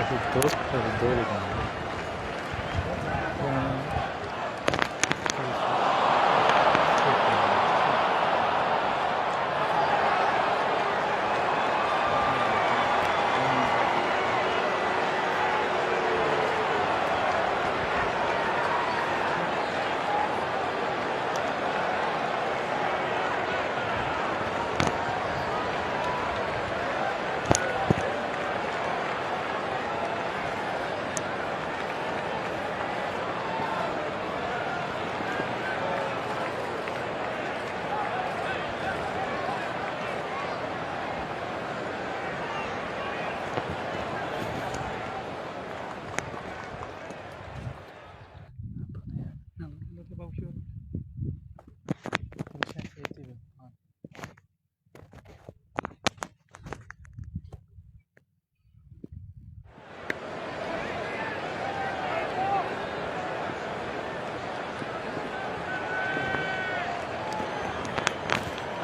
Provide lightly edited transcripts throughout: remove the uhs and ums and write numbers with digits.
दो दो लिखना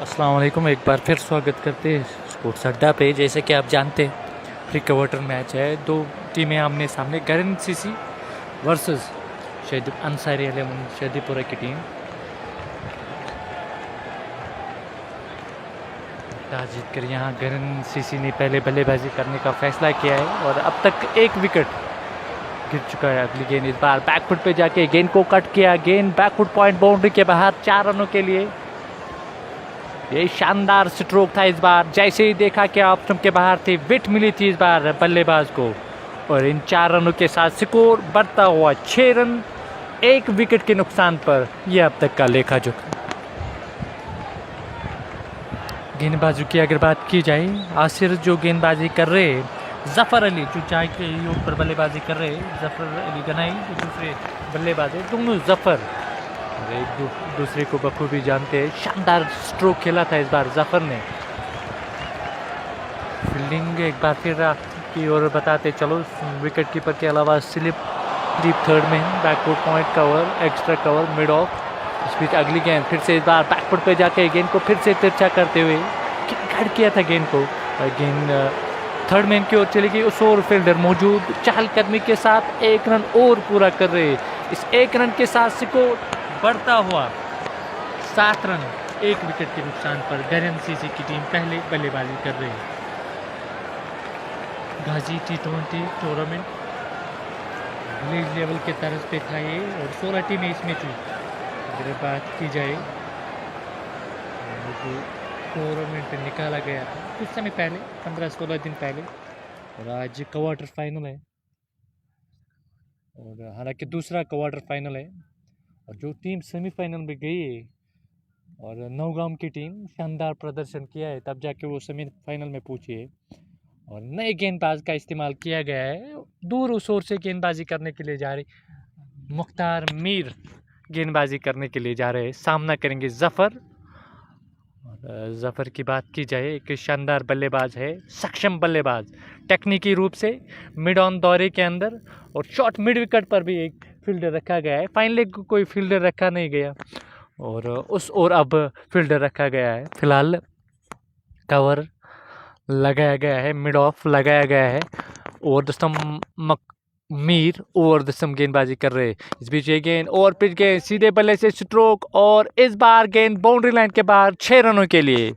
अस्सलाम वालेकुम। एक बार फिर स्वागत करते हैं स्पोर्ट्स अड्डा पे। जैसे कि आप जानते हैं प्री क्वार्टर मैच है, दो टीमें आमने सामने, गरन सीसी वर्सेस शहीद अंसारी एलेवन शहदीपुरा की टीम। टॉस जीतकर यहाँ गरन सीसी ने पहले बल्लेबाजी करने का फैसला किया है और अब तक एक विकेट गिर चुका है। अगली गेंद इस बार बैकफुट पे जाके गेंद को कट किया, गेंद बैकफुट पॉइंट बाउंड्री के बाहर 4 रनों के लिए। ये शानदार स्ट्रोक था इस बार, जैसे ही देखा कि ऑफ स्टंप के बाहर थी, विट मिली थी इस बार बल्लेबाज को और इन 4 रनों के साथ स्कोर बढ़ता हुआ 6 रन 1 विकेट के नुकसान पर। यह अब तक का लेखा जोखा। गेंदबाजों की अगर बात की जाए, आसिर जो गेंदबाजी कर रहे, जफर अली जो चाय के ऊपर बल्लेबाजी कर रहे, जफर अली गनाई जो दूसरे बल्लेबाज है, दोनों जफर एक दूसरे को बखूबी जानते हैं। शानदार स्ट्रोक खेला था इस बार जफर ने। फील्डिंग एक बार फिर की ओर बताते चलो, विकेट कीपर के अलावा स्लिप डीप थर्ड में, backfoot point cover, extra cover, mid off. इस बीच अगली गेंद फिर से इस बार बैकफुट पे जाके गेंद को फिर से तिरछा करते हुए गाइड किया था गेंद को। गेंद थर्ड मैन की ओर चली गई। उस ओर फील्डर मौजूद, चहलकदमी के साथ 1 रन और पूरा कर रहे। इस 1 रन के साथ स्कोर बढ़ता हुआ 7 रन 1 विकेट के नुकसान पर गरन सीसी की टीम पहले बल्लेबाजी कर रही है। गाजी T20 टूर्नामेंट विलेज लेवल के तर्ज पे था ये और 16 टीमें इसमें थी। अगर बात की जाए जो टूर्नामेंट निकाला गया था कुछ समय पहले, 15-16 दिन पहले, और आज क्वार्टर फाइनल है और हालांकि दूसरा क्वार्टर फाइनल है। और जो टीम सेमीफाइनल में गई है और नौगाम की टीम शानदार प्रदर्शन किया है, तब जाके वो सेमीफाइनल में पहुंची है। और नए गेंदबाज का इस्तेमाल किया गया है, दूर उस ओर से गेंदबाजी करने के लिए जा रही मुख्तार मीर गेंदबाजी करने के लिए जा रहे हैं। सामना करेंगे जफर। और जफर की बात की जाए, एक शानदार बल्लेबाज है, सक्षम बल्लेबाज, टेक्निकी रूप से मिड ऑन दौरे के अंदर और शॉर्ट मिड विकेट पर भी एक फील्डर रखा गया है। फाइनली कोई फील्डर रखा नहीं गया और उस ओर अब फील्डर रखा गया है। फिलहाल कवर लगाया गया है, मिड ऑफ लगाया गया है और दस्तम मीर ओवर दस्तम गेंदबाजी कर रहे। इस बीच ये गेंद और पिच गेंद सीधे बल्ले से स्ट्रोक और इस बार गेंद बाउंड्री लाइन के बाहर 6 रनों के लिए।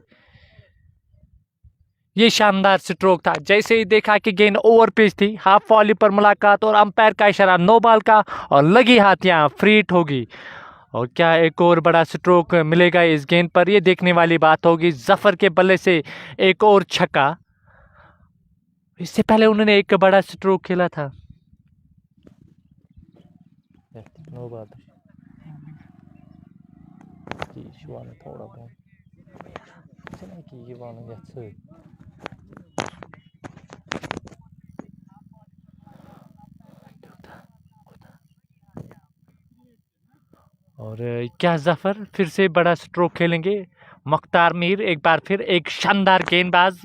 ये शानदार स्ट्रोक था, जैसे ही देखा कि गेंद ओवर पिच थी, हाफ वॉली पर मुलाकात और अंपायर का इशारा नो बॉल का और लगी हाथ यहाँ फ्री हिट होगी। और क्या एक और बड़ा स्ट्रोक मिलेगा इस गेंद पर, ये देखने वाली बात होगी। जफर के बल्ले से एक और छक्का। इससे पहले उन्होंने एक बड़ा स्ट्रोक खेला था। नो बात थोड़ा बहुत और क्या जफर फिर से बड़ा स्ट्रोक खेलेंगे। मुख्तार मीर एक बार फिर एक शानदार गेंदबाज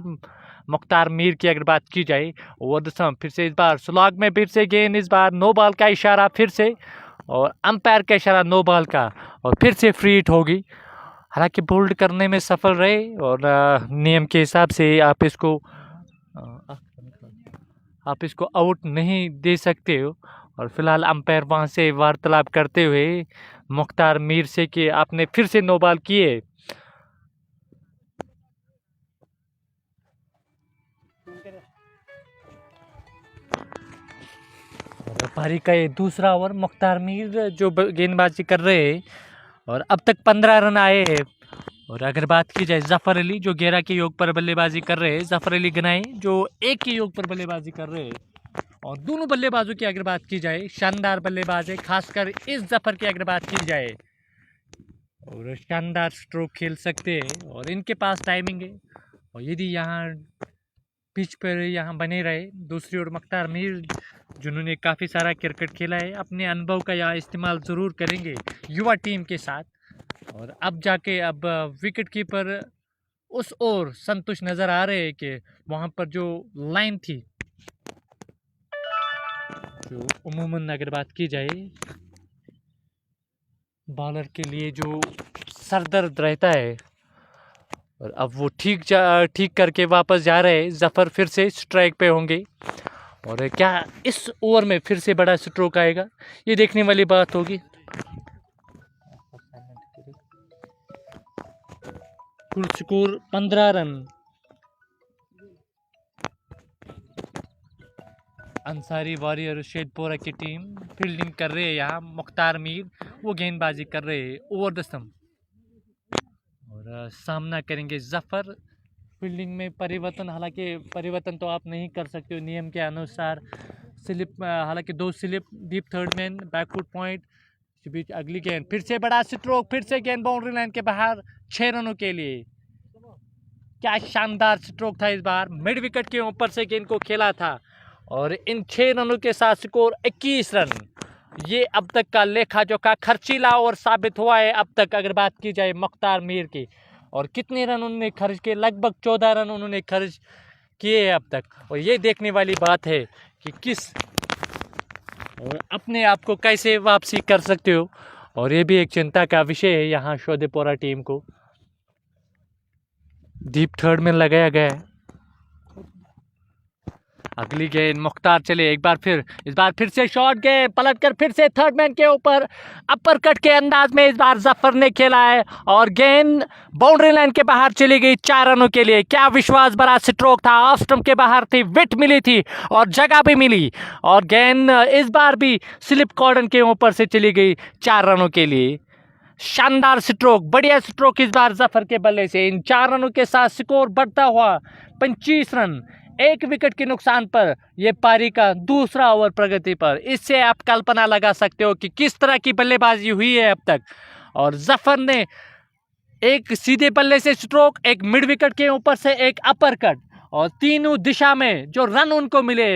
मुख्तार मीर की अगर बात की जाए, वो फिर से इस बार स्लॉग में फिर से गेंद, इस बार नो बॉल का इशारा फिर से और अंपायर का इशारा नो बॉल का और फिर से फ्री हिट होगी। हालांकि बोल्ड करने में सफल रहे और नियम के हिसाब से आप इसको आप इसको आउट नहीं दे सकते हो। और फिलहाल अंपायर वहाँ से वार्तालाप करते हुए मुख्तार मीर से कि आपने फिर से नो बॉल किए। और पारी का ये दूसरा ओवर, मुख्तार मीर जो गेंदबाजी कर रहे हैं और अब तक 15 रन आए हैं। और अगर बात की जाए जफ़र अली जो 11 के योग पर बल्लेबाजी कर रहे हैं, जफ़र अली गनाई जो 1 के योग पर बल्लेबाजी कर रहे हैं। और दोनों बल्लेबाजों की अगर बात की जाए शानदार बल्लेबाज है, खासकर इस जफ़र की अगर बात की जाए और शानदार स्ट्रोक खेल सकते हैं और इनके पास टाइमिंग है। और यदि यहाँ पिच पर यहाँ बने रहे। दूसरी ओर मुख्तार मीर जिन्होंने काफ़ी सारा क्रिकेट खेला है, अपने अनुभव का यहाँ इस्तेमाल ज़रूर करेंगे युवा टीम के साथ। और अब जाके अब विकेट कीपर उस ओर संतुष्ट नज़र आ रहे हैं कि वहाँ पर जो लाइन थी, जो उमूमन अगर बात की जाए बॉलर के लिए जो सरदर्द रहता है, और अब वो ठीक करके वापस जा रहे हैं। जफ़र फिर से स्ट्राइक पे होंगे और क्या इस ओवर में फिर से बड़ा स्ट्रोक आएगा, ये देखने वाली बात होगी। कुल स्कोर 15 रन। अंसारी वॉरियर शेदपोरा की टीम फील्डिंग कर रहे हैं। यहाँ मुख्तार मीर वो गेंदबाजी कर रहे हैं ओवर द स्टंप और सामना करेंगे जफ़र। फील्डिंग में परिवर्तन, हालांकि परिवर्तन तो आप नहीं कर सकते हो नियम के अनुसार। स्लिप, हालांकि 2 slip, deep third man, back foot point, बीच अगली गेंद, फिर से बड़ा स्ट्रोक, फिर से गेंद बाउंड्री लाइन के बाहर 6 रनों के लिए। क्या शानदार स्ट्रोक था, इस बार मिड विकेट के ऊपर से गेंद को खेला था और इन 6 रनों के साथ स्कोर 21 रन। ये अब तक का लेखा जोखा खर्चीला और साबित हुआ है अब तक अगर बात की जाए मुख्तार मीर की। और कितने रन उन्होंने खर्च किए, लगभग 14 रन उन्होंने खर्च किए अब तक। और ये देखने वाली बात है कि किस और अपने आप को कैसे वापसी कर सकते हो। और ये भी एक चिंता का विषय है यहाँ शोधेपोरा टीम को। डीप थर्ड में लगाया गया है। अगली गेंद मुख्तार चले एक बार फिर, इस बार फिर से शॉट गए पलटकर फिर से थर्ड मैन के ऊपर अपर कट के अंदाज में इस बार जफ़र ने खेला है और गेंद बाउंड्री लाइन के बाहर चली गई 4 रनों के लिए। क्या विश्वास भरा स्ट्रोक था, ऑफ स्टंप के बाहर थी, विट मिली थी और जगह भी मिली और गेंद इस बार भी स्लिप कॉर्डन के ऊपर से चली गई 4 रनों के लिए। शानदार स्ट्रोक, बढ़िया स्ट्रोक इस बार जफ़र के बल्ले से। इन 4 रनों के साथ स्कोर बढ़ता हुआ 25 रन, 1 विकेट के नुकसान पर यह पारी का दूसरा ओवर प्रगति पर। इससे आप कल्पना लगा सकते हो कि किस तरह की बल्लेबाजी हुई है अब तक। और जफ़र ने एक सीधे बल्ले से स्ट्रोक, एक मिड विकेट के ऊपर से एक अपर कट और तीनों दिशा में जो रन उनको मिले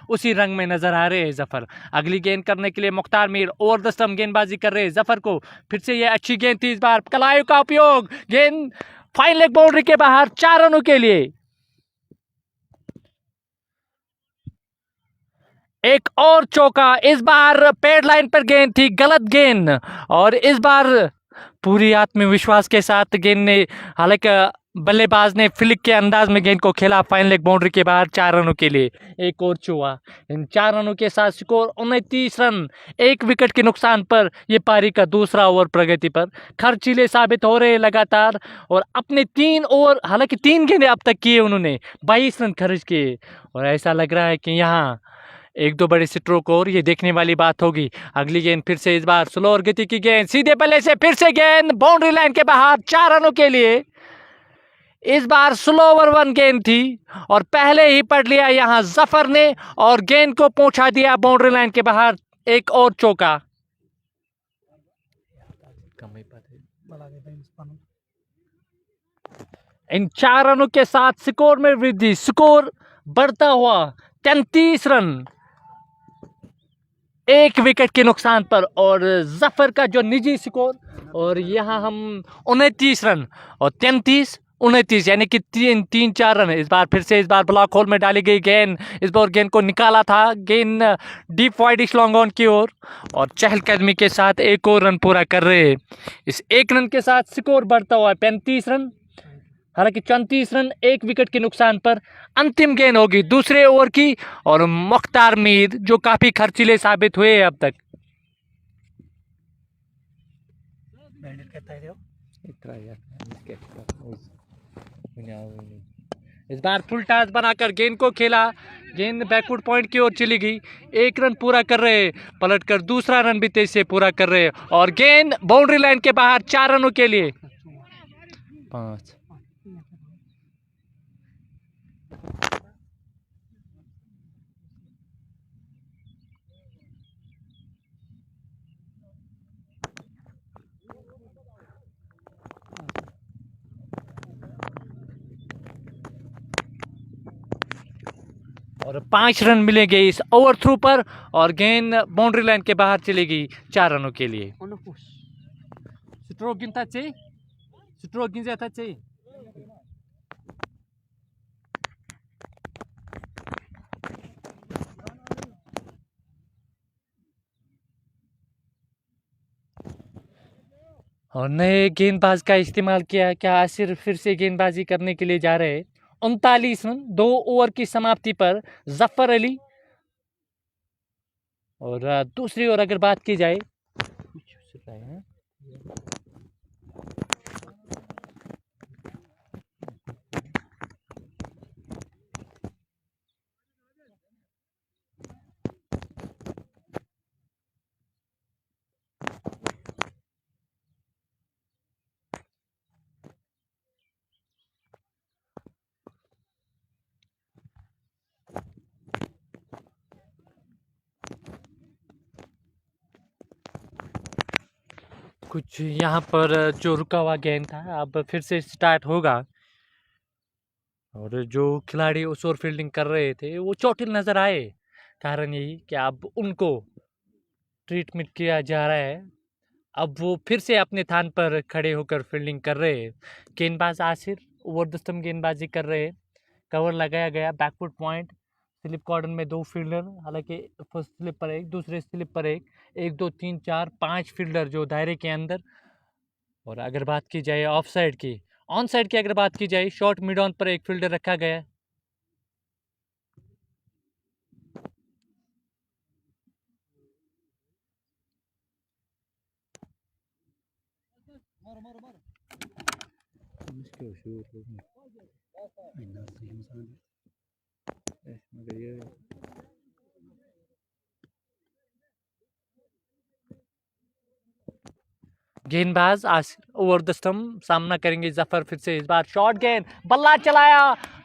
उसी रंग में नजर आ रहे हैं जफ़र। अगली गेंद करने के लिए Mukhtar Mir over the stump गेंदबाजी कर रहे हैं जफ़र को। फिर से ये अच्छी गेंद थी, इस बार कलायु का उपयोग, गेंद फाइन लेग बाउंड्री के बाहर 4 रनों के लिए। एक और चौका, इस बार पेड लाइन पर गेंद थी, गलत गेंद और इस बार पूरी आत्मविश्वास के साथ गेंद ने, हालांकि बल्लेबाज ने फ्लिक के अंदाज में गेंद को खेला फाइन लेग बाउंड्री के बाहर 4 रनों के लिए। एक और चौका, इन 4 रनों के साथ स्कोर 29 रन, 1 विकेट के नुकसान पर यह पारी का दूसरा ओवर प्रगति पर। खर्चीले साबित हो रहे लगातार और अपने 3 ओवर, हालांकि 3 गेंदें अब तक किए उन्होंने, 22 रन खर्च किए और ऐसा लग रहा है कि यहाँ 1-2 बड़े स्ट्रोक और ये देखने वाली बात होगी। अगली गेंद फिर से इस बार स्लो और गति की गेंद, सीधे बल्ले से फिर से गेंद बाउंड्री लाइन के बाहर 4 रनों के लिए। इस बार स्लो ओवर 1 गेंद थी और पहले ही पढ़ लिया यहाँ जफ़र ने और गेंद को पहुंचा दिया बाउंड्री लाइन के बाहर। एक और चौका। इन 4 रनों के साथ स्कोर में वृद्धि, स्कोर बढ़ता हुआ 33 रन, 1 विकेट के नुकसान पर और जफ़र का जो निजी स्कोर, और यहाँ हम 29 रन और 33, 29 यानी कि 3-4 रन। इस बार फिर से, इस बार ब्लॉक होल में डाली गई गेंद, इस बार गेंद को निकाला था, गेंद डीप वाइडिश लॉन्ग ऑन की ओर और चहलकदमी के साथ एक और रन पूरा कर रहे हैं। इस 1 रन के साथ स्कोर बढ़ता हुआ 35 रन, हालांकि 34 रन 1 विकेट के नुकसान पर अंतिम गेंद होगी दूसरे ओवर की, और मुख्तार मीर जो काफी खर्चीले साबित हुए अब तक। इस बार फुल टॉस बनाकर गेंद को खेला, गेंद बैकवर्ड पॉइंट की ओर चली गई। 1 रन पूरा कर रहे, पलट कर दूसरा रन भी तेज से पूरा कर रहे, और गेंद बाउंड्री लाइन के बाहर 4 रनों के लिए। 5 और 5 रन मिलेंगे इस ओवर थ्रू पर, और गेंद बाउंड्री लाइन के बाहर चली गई 4 रनों के लिए। स्ट्रोक गिनता चाहिए, स्ट्रोक गिन जाता चाहिए। और नए गेंदबाज का इस्तेमाल किया, क्या आसिर फिर से गेंदबाजी करने के लिए जा रहे हैं। 39 रन 2 ओवर की समाप्ति पर जफर अली। और दूसरी ओर अगर बात की जाए, कुछ यहाँ पर जो रुका हुआ गेंद था अब फिर से स्टार्ट होगा, और जो खिलाड़ी उस ओर फील्डिंग कर रहे थे वो चोटिल नजर आए। कारण यही कि अब उनको ट्रीटमेंट किया जा रहा है, अब वो फिर से अपने थान पर खड़े होकर फील्डिंग कर रहे हैं। गेंदबाज आसिर ओवर द स्टंप गेंदबाजी कर रहे हैं। कवर लगाया गया, बैकफुट पॉइंट, स्लिप कॉर्डन में 2 फील्डर, हालांकि फर्स्ट स्लिप पर 1, दूसरे स्लिप पर 1, 1 2 3 4 5 फील्डर जो दायरे के अंदर। और अगर बात की जाए ऑफ साइड की, ऑन साइड की अगर बात की जाए, शॉर्ट मिड ऑन पर 1 फील्डर रखा गया है। गेंदबाज आसिर ओवर द स्टंप सामना करेंगे जफर फिर से। इस बार शॉर्ट गेंद, बल्ला चलाया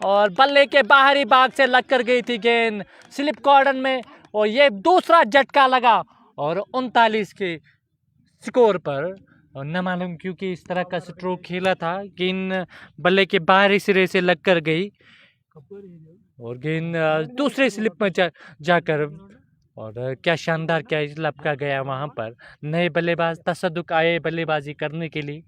और बल्ले के बाहरी भाग से लग कर गई थी गेंद स्लिप कॉर्डन में, और ये दूसरा झटका लगा, और 39 के स्कोर पर। और न मालूम क्योंकि इस तरह का स्ट्रोक खेला था, गेंद बल्ले के बाहरी सिरे से लग कर गई, और गेंद दूसरे स्लिप में जाकर, और क्या शानदार क्या लपका गया वहां पर। नए बल्लेबाज तसद्दुक आए बल्लेबाजी करने के लिए,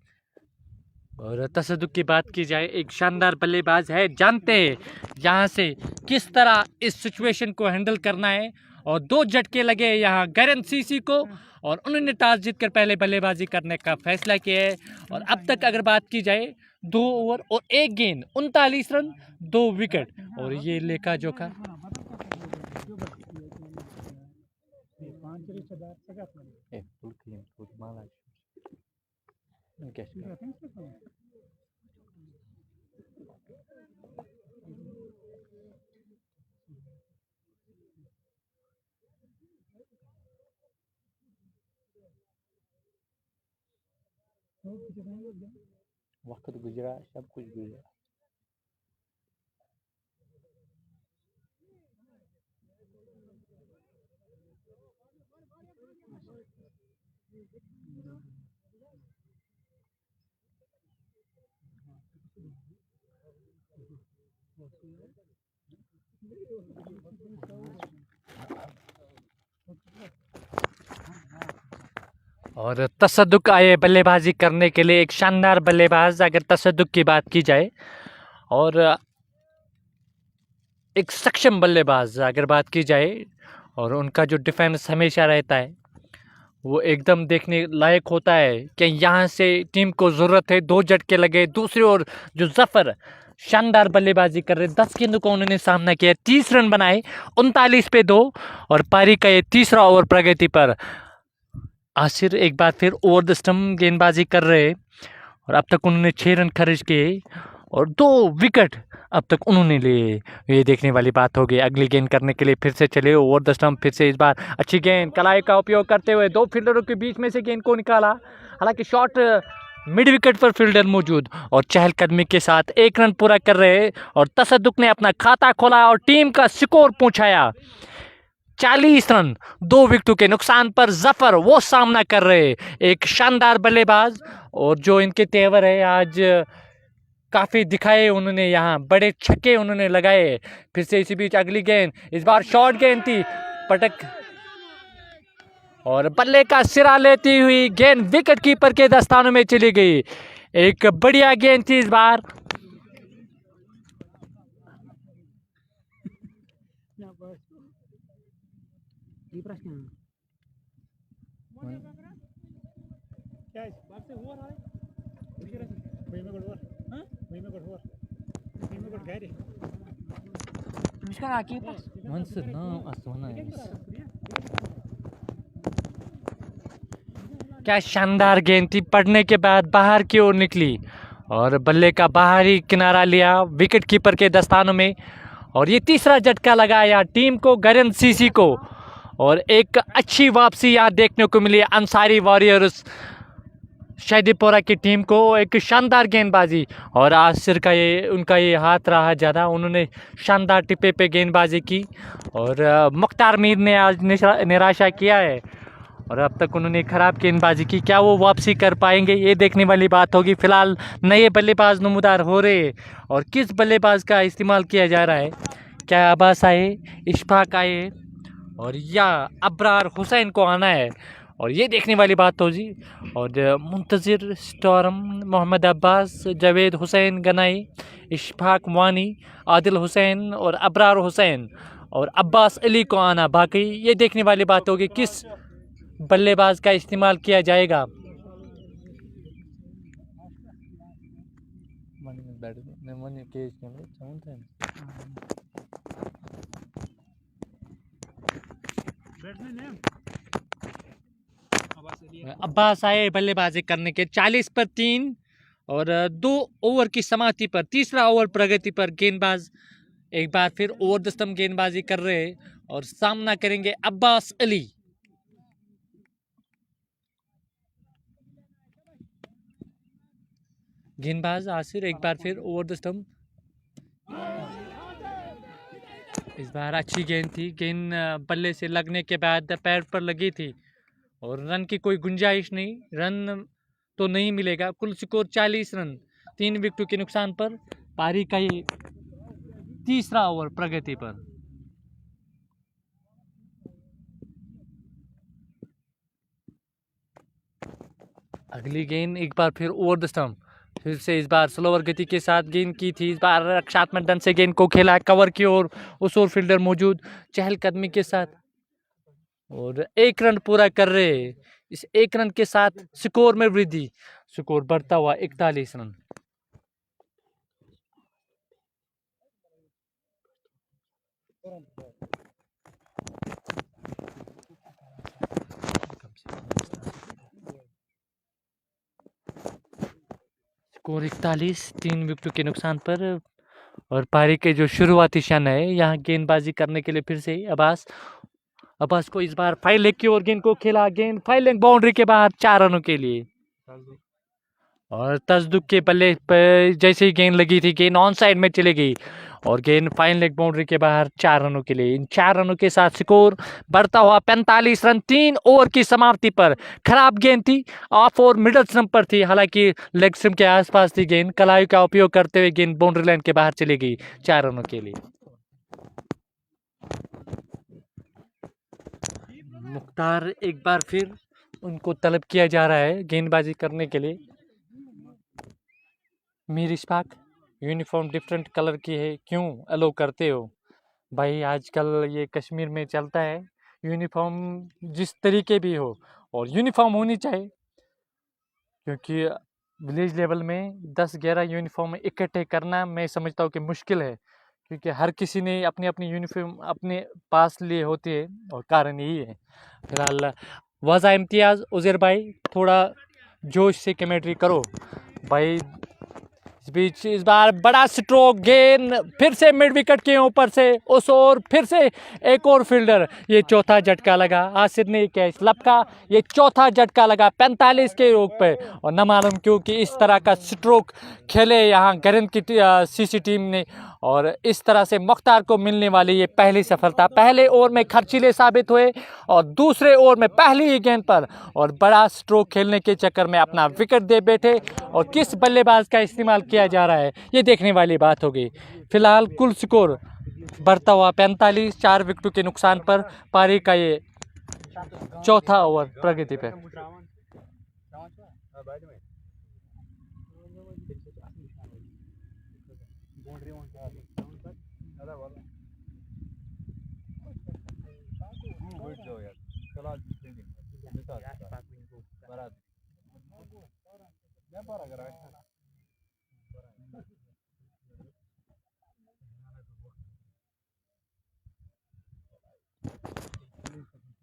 और तसद्दुक की बात की जाए, एक शानदार बल्लेबाज है, जानते हैं यहाँ से किस तरह इस सिचुएशन को हैंडल करना है। और 2 झटके लगे यहाँ गैरन सीसी को, और उन्होंने टॉस जीतकर पहले बल्लेबाजी करने का फैसला किया है। और अब तक अगर बात की जाए 2 ओवर और 1 गेंद, 39 रन 2 विकेट, और ये लेखा जोखा वक्त गुजरा, सब कुछ गुजरा। और तसद्दुक आए बल्लेबाजी करने के लिए, एक शानदार बल्लेबाज अगर तसद्दुक की बात की जाए, और एक सक्षम बल्लेबाज अगर बात की जाए, और उनका जो डिफेंस हमेशा रहता है, वो एकदम देखने लायक होता है कि यहाँ से टीम को ज़रूरत है। 2 झटके लगे। दूसरी ओर जो जफर शानदार बल्लेबाजी कर रहे, 10 गेंदों का उन्होंने सामना किया, 30 रन बनाए, 39 पे 2। और पारी का ये तीसरा ओवर प्रगति पर। आसिर एक बार फिर ओवर द स्टंप गेंदबाजी कर रहे और अब तक उन्होंने 6 रन खर्च किए और 2 विकेट अब तक उन्होंने लिए। ये देखने वाली बात होगी। अगली गेंद करने के लिए फिर से चले ओवर द स्टंप। फिर से इस बार अच्छी गेंद कलाई का उपयोग करते हुए 2 फील्डरों के बीच में से गेंद को निकाला। हालांकि शॉट मिड विकेट पर फील्डर मौजूद और चहलकदमी के साथ 1 रन पूरा कर रहे और तसद्दुक ने अपना खाता खोला और टीम का स्कोर पहुंचाया 40 रन। 2 विकेटों के नुकसान पर जफर वो सामना कर रहे, एक शानदार बल्लेबाज और जो इनके तेवर है आज काफ़ी दिखाए उन्होंने। यहाँ बड़े छक्के उन्होंने लगाए। फिर से इसी बीच अगली गेंद, इस बार शॉर्ट गेंद थी, पटक और बल्ले का सिरा लेती हुई गेंद विकेट कीपर के दस्तानों में चली गई। एक बढ़िया गेंद थी इस बार। क्या शानदार गेंद थी, पड़ने के बाद बाहर की ओर निकली और बल्ले का बाहरी किनारा लिया विकेट कीपर के दस्तानों में। और ये तीसरा झटका लगाया टीम को, गरन सीसी को। और एक अच्छी वापसी यहाँ देखने को मिली अंसारी वॉरियर्स शादीपुरा की टीम को। एक शानदार गेंदबाजी और आसिर का उनका ये हाथ रहा ज़्यादा, उन्होंने शानदार टिप्पे पे गेंदबाजी की और मुख्तार मीर ने आज निराशा किया है और अब तक उन्होंने खराब गेंदबाजी की। क्या वो वापसी कर पाएंगे, ये देखने वाली बात होगी। फिलहाल नए बल्लेबाज नमूदार हो रहे और किस बल्लेबाज का इस्तेमाल किया जा रहा है। क्या अब्बास आए, इशफाक आए और या अबरार हुसैन को आना है, और ये देखने वाली बात हो जी। और मुंतज़िर स्टॉर्म, मोहम्मद अब्बास, जावेद हुसैन गनाई, इशफाक वानी, आदिल हुसैन और अबरार हुसैन और अब्बास अली को आना। बाकी ये देखने वाली बात होगी किस बल्लेबाज का इस्तेमाल किया जाएगा। अब्बास आए बल्लेबाजी करने के 40 पर 3 और 2 ओवर की समाप्ति पर तीसरा ओवर प्रगति पर गेंदबाज एक बार फिर ओवर द स्टंप गेंदबाजी कर रहे और सामना करेंगे अब्बास अली। गेंदबाज आसिर एक बार फिर ओवर द स्टंप। इस बार अच्छी गेंद थी, गेंद बल्ले से लगने के बाद पैर पर लगी थी और रन की कोई गुंजाइश नहीं, रन तो नहीं मिलेगा। कुल स्कोर 40 रन 3 विकेटों के नुकसान पर। पारी का ये तीसरा ओवर प्रगति पर। अगली गेंद एक बार फिर ओवर द स्टंप, फिर से इस बार स्लोवर गति के साथ गेंद की थी। इस बार रक्षात्मक ढंग से गेंद को खेला कवर की ओर, उस ओर फील्डर मौजूद चहलकदमी के साथ और 1 रन पूरा कर रहे। इस 1 रन के साथ स्कोर में वृद्धि, स्कोर बढ़ता हुआ 41 रन। स्कोर 41 3 विकेटों के नुकसान पर। और पारी के जो शुरुआती क्षण है यहाँ गेंदबाजी करने के लिए फिर से अब्बास को इस बार फाइल लेग की ओर गेंद को खेला, गेंद फाइल लेग बाउंड्री के बाहर 4 रनों के लिए। और तसदुक के बल्ले पर जैसे ही गेंद लगी थी गेंद ऑन साइड में चली गई और गेंद फाइन लेग बाउंड्री के बाहर 4 रनों के लिए। इन 4 रनों के साथ स्कोर बढ़ता हुआ 45 रन 3 ओवर की समाप्ति पर। खराब गेंद थी, ऑफ और मिडल स्टंप पर थी, हालांकि लेग स्टंप के आसपास थी गेंद। कलाई का उपयोग करते हुए गेंद बाउंड्री लाइन के बाहर चली गई 4 रनों के लिए। मुख्तार एक बार फिर उनको तलब किया जा रहा है गेंदबाजी करने के लिए। Mir Ishfaq, uniform different colour की है, क्यों अलो करते हो भाई? आजकल ये कश्मीर में चलता है यूनिफॉर्म जिस तरीके भी हो और यूनिफॉर्म होनी चाहिए, क्योंकि विलेज लेवल में 10-11 यूनिफॉर्म इकट्ठे करना मैं समझता हूँ कि मुश्किल है, क्योंकि हर किसी ने अपनी अपनी यूनिफॉर्म अपने पास लिए होती है और कारण यही है। फिलहाल वाजा इम्तियाज़ उज़ैर भाई, थोड़ा जोश से कमेंट्री करो भाई। इस बीच इस बार बड़ा स्ट्रोक, गेंद फिर से मिड विकेट के ऊपर से उस ओर फिर से एक और फील्डर, ये चौथा झटका लगा। आसिर ने कैच लपका, ये चौथा झटका लगा 45 के रोक पे, और न मालूम क्यों कि इस तरह का स्ट्रोक खेले यहाँ गरिंद की सीसी टीम ने, और इस तरह से मुख्तार को मिलने वाली ये पहली सफलता। पहले ओवर में खर्चीले साबित हुए और दूसरे ओवर में पहली ही गेंद पर और बड़ा स्ट्रोक खेलने के चक्कर में अपना विकेट दे बैठे, और किस बल्लेबाज का इस्तेमाल किया जा रहा है ये देखने वाली बात होगी। फिलहाल कुल स्कोर बढ़ता हुआ 45, 4 विकेटों के नुकसान पर पारी का ये चौथा ओवर प्रगति पे।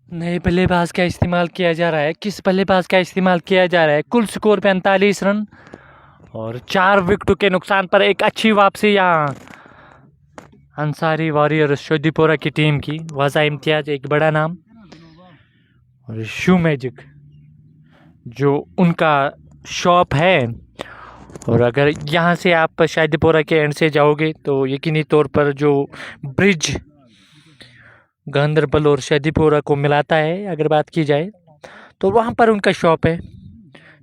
नए बल्लेबाज का इस्तेमाल किया जा रहा है, किस बल्लेबाज का इस्तेमाल किया जा रहा है। कुल स्कोर 45 रन और 4 विकेटों के नुकसान पर एक अच्छी वापसी यहाँ अंसारी वॉरियर्स शोधीपोरा की टीम की। वाजा इम्तियाज एक बड़ा नाम, और शू मैजिक जो उनका शॉप है, और अगर यहाँ से आप शादीपोरा के एंड से जाओगे तो यकीनी तौर पर जो ब्रिज गांधरबल और शादीपोरा को मिलाता है अगर बात की जाए तो वहाँ पर उनका शॉप है।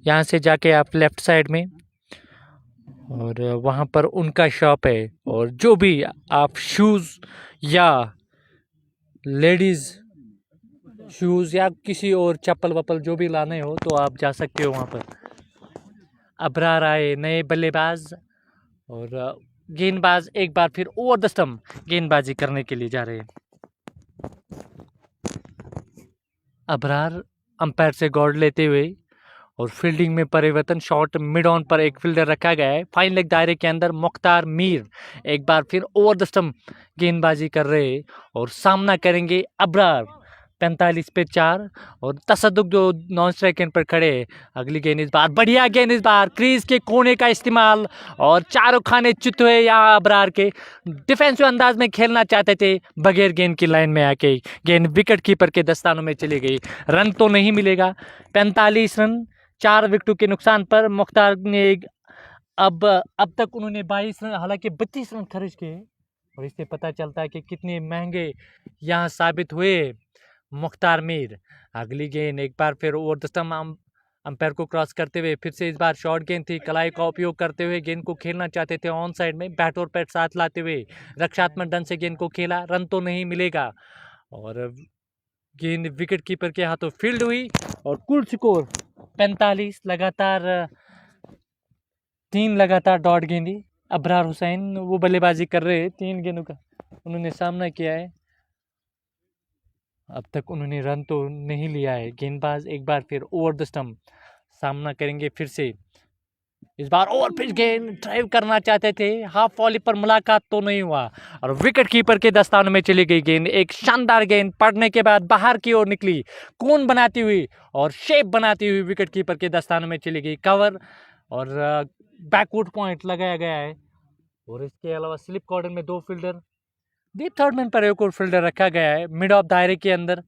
यहाँ से जाके आप लेफ़्ट साइड में, और वहाँ पर उनका शॉप है, और जो भी आप शूज़ या लेडीज़ शूज़ या किसी और चप्पल वप्पल जो भी लाने हो तो आप जा सकते हो वहाँ पर। अबरार आए नए बल्लेबाज, और गेंदबाज एक बार फिर ओवर द स्टंप गेंदबाजी करने के लिए जा रहे हैं। अबरार अंपायर से गौर लेते हुए, और फील्डिंग में परिवर्तन, शॉट मिड ऑन पर एक फील्डर रखा गया है। फाइन लेग दायरे के अंदर मुख्तार मीर एक बार फिर ओवर द स्टंप गेंदबाजी कर रहे हैं, और सामना करेंगे अबरार 45 पे 4, और तसद्दुक जो नॉन स्ट्राइक एंड पर खड़े हैं। अगली गेंद इस बार बढ़िया गेंद, इस बार क्रीज के कोने का इस्तेमाल, और चारों खाने चित हुए यहाँ अबरार के। डिफेंसिव अंदाज में खेलना चाहते थे, बगैर गेंद की लाइन में आके गेंद विकेट कीपर के दस्तानों में चली गई। रन तो नहीं मिलेगा। 45 रन 4 विकेटों के नुकसान पर मुख्तार ने अब तक उन्होंने 22 रन, हालांकि 32 रन खर्च किए, और इससे पता चलता है कि कितने महंगे यहाँ साबित हुए मुख्तार मीर। अगली गेंद एक बार फिर ओवर द स्टंप अंपायर को क्रॉस करते हुए, फिर से इस बार शॉर्ट गेंद थी। कलाई का उपयोग करते हुए गेंद को खेलना चाहते थे ऑन साइड में, बैट और पैड साथ लाते हुए रक्षात्मक ढंग से गेंद को खेला। रन तो नहीं मिलेगा, और गेंद विकेट कीपर के हाथों फील्ड हुई, और कुल स्कोर 45। लगातार 3 लगातार डॉट गेंदी। अबरार हुसैन वो बल्लेबाजी कर रहे हैं, 3 गेंदों का उन्होंने सामना किया है। अब तक उन्होंने रन तो नहीं लिया है। गेंदबाज एक बार फिर ओवर द स्टंप सामना करेंगे फिर से। इस बार ओवर पिच गेंद ड्राइव करना चाहते थे, हाफ वॉली पर मुलाकात तो नहीं हुआ, और विकेट कीपर के दस्तानों में चली गई गेंद। एक शानदार गेंद पड़ने के बाद बाहर की ओर निकली, कोन बनाती हुई और शेप बनाती हुई विकेट कीपर के दस्तानों में चली गई। कवर और बैकवुड पॉइंट लगाया गया है, और इसके अलावा स्लिप कॉर्डर में 2 फील्डर, डीप थर्ड मैन पर एक और फील्डर रखा गया है। मिड ऑफ दायरे के अंदर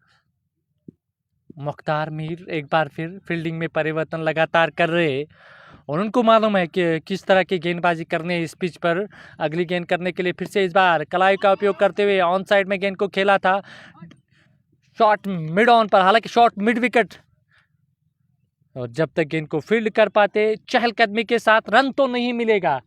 मुख्तार मीर एक बार फिर फील्डिंग में परिवर्तन लगातार कर रहे हैं, और उनको मालूम है कि किस तरह की गेंदबाजी करने इस पिच पर। अगली गेंद करने के लिए फिर से इस बार कलाई का उपयोग करते हुए ऑन साइड में गेंद को खेला था, शॉट मिड ऑन पर, हालांकि शॉट मिड विकेट, और जब तक गेंद को फील्ड कर पाते चहलकदमी के साथ रन तो नहीं मिलेगा।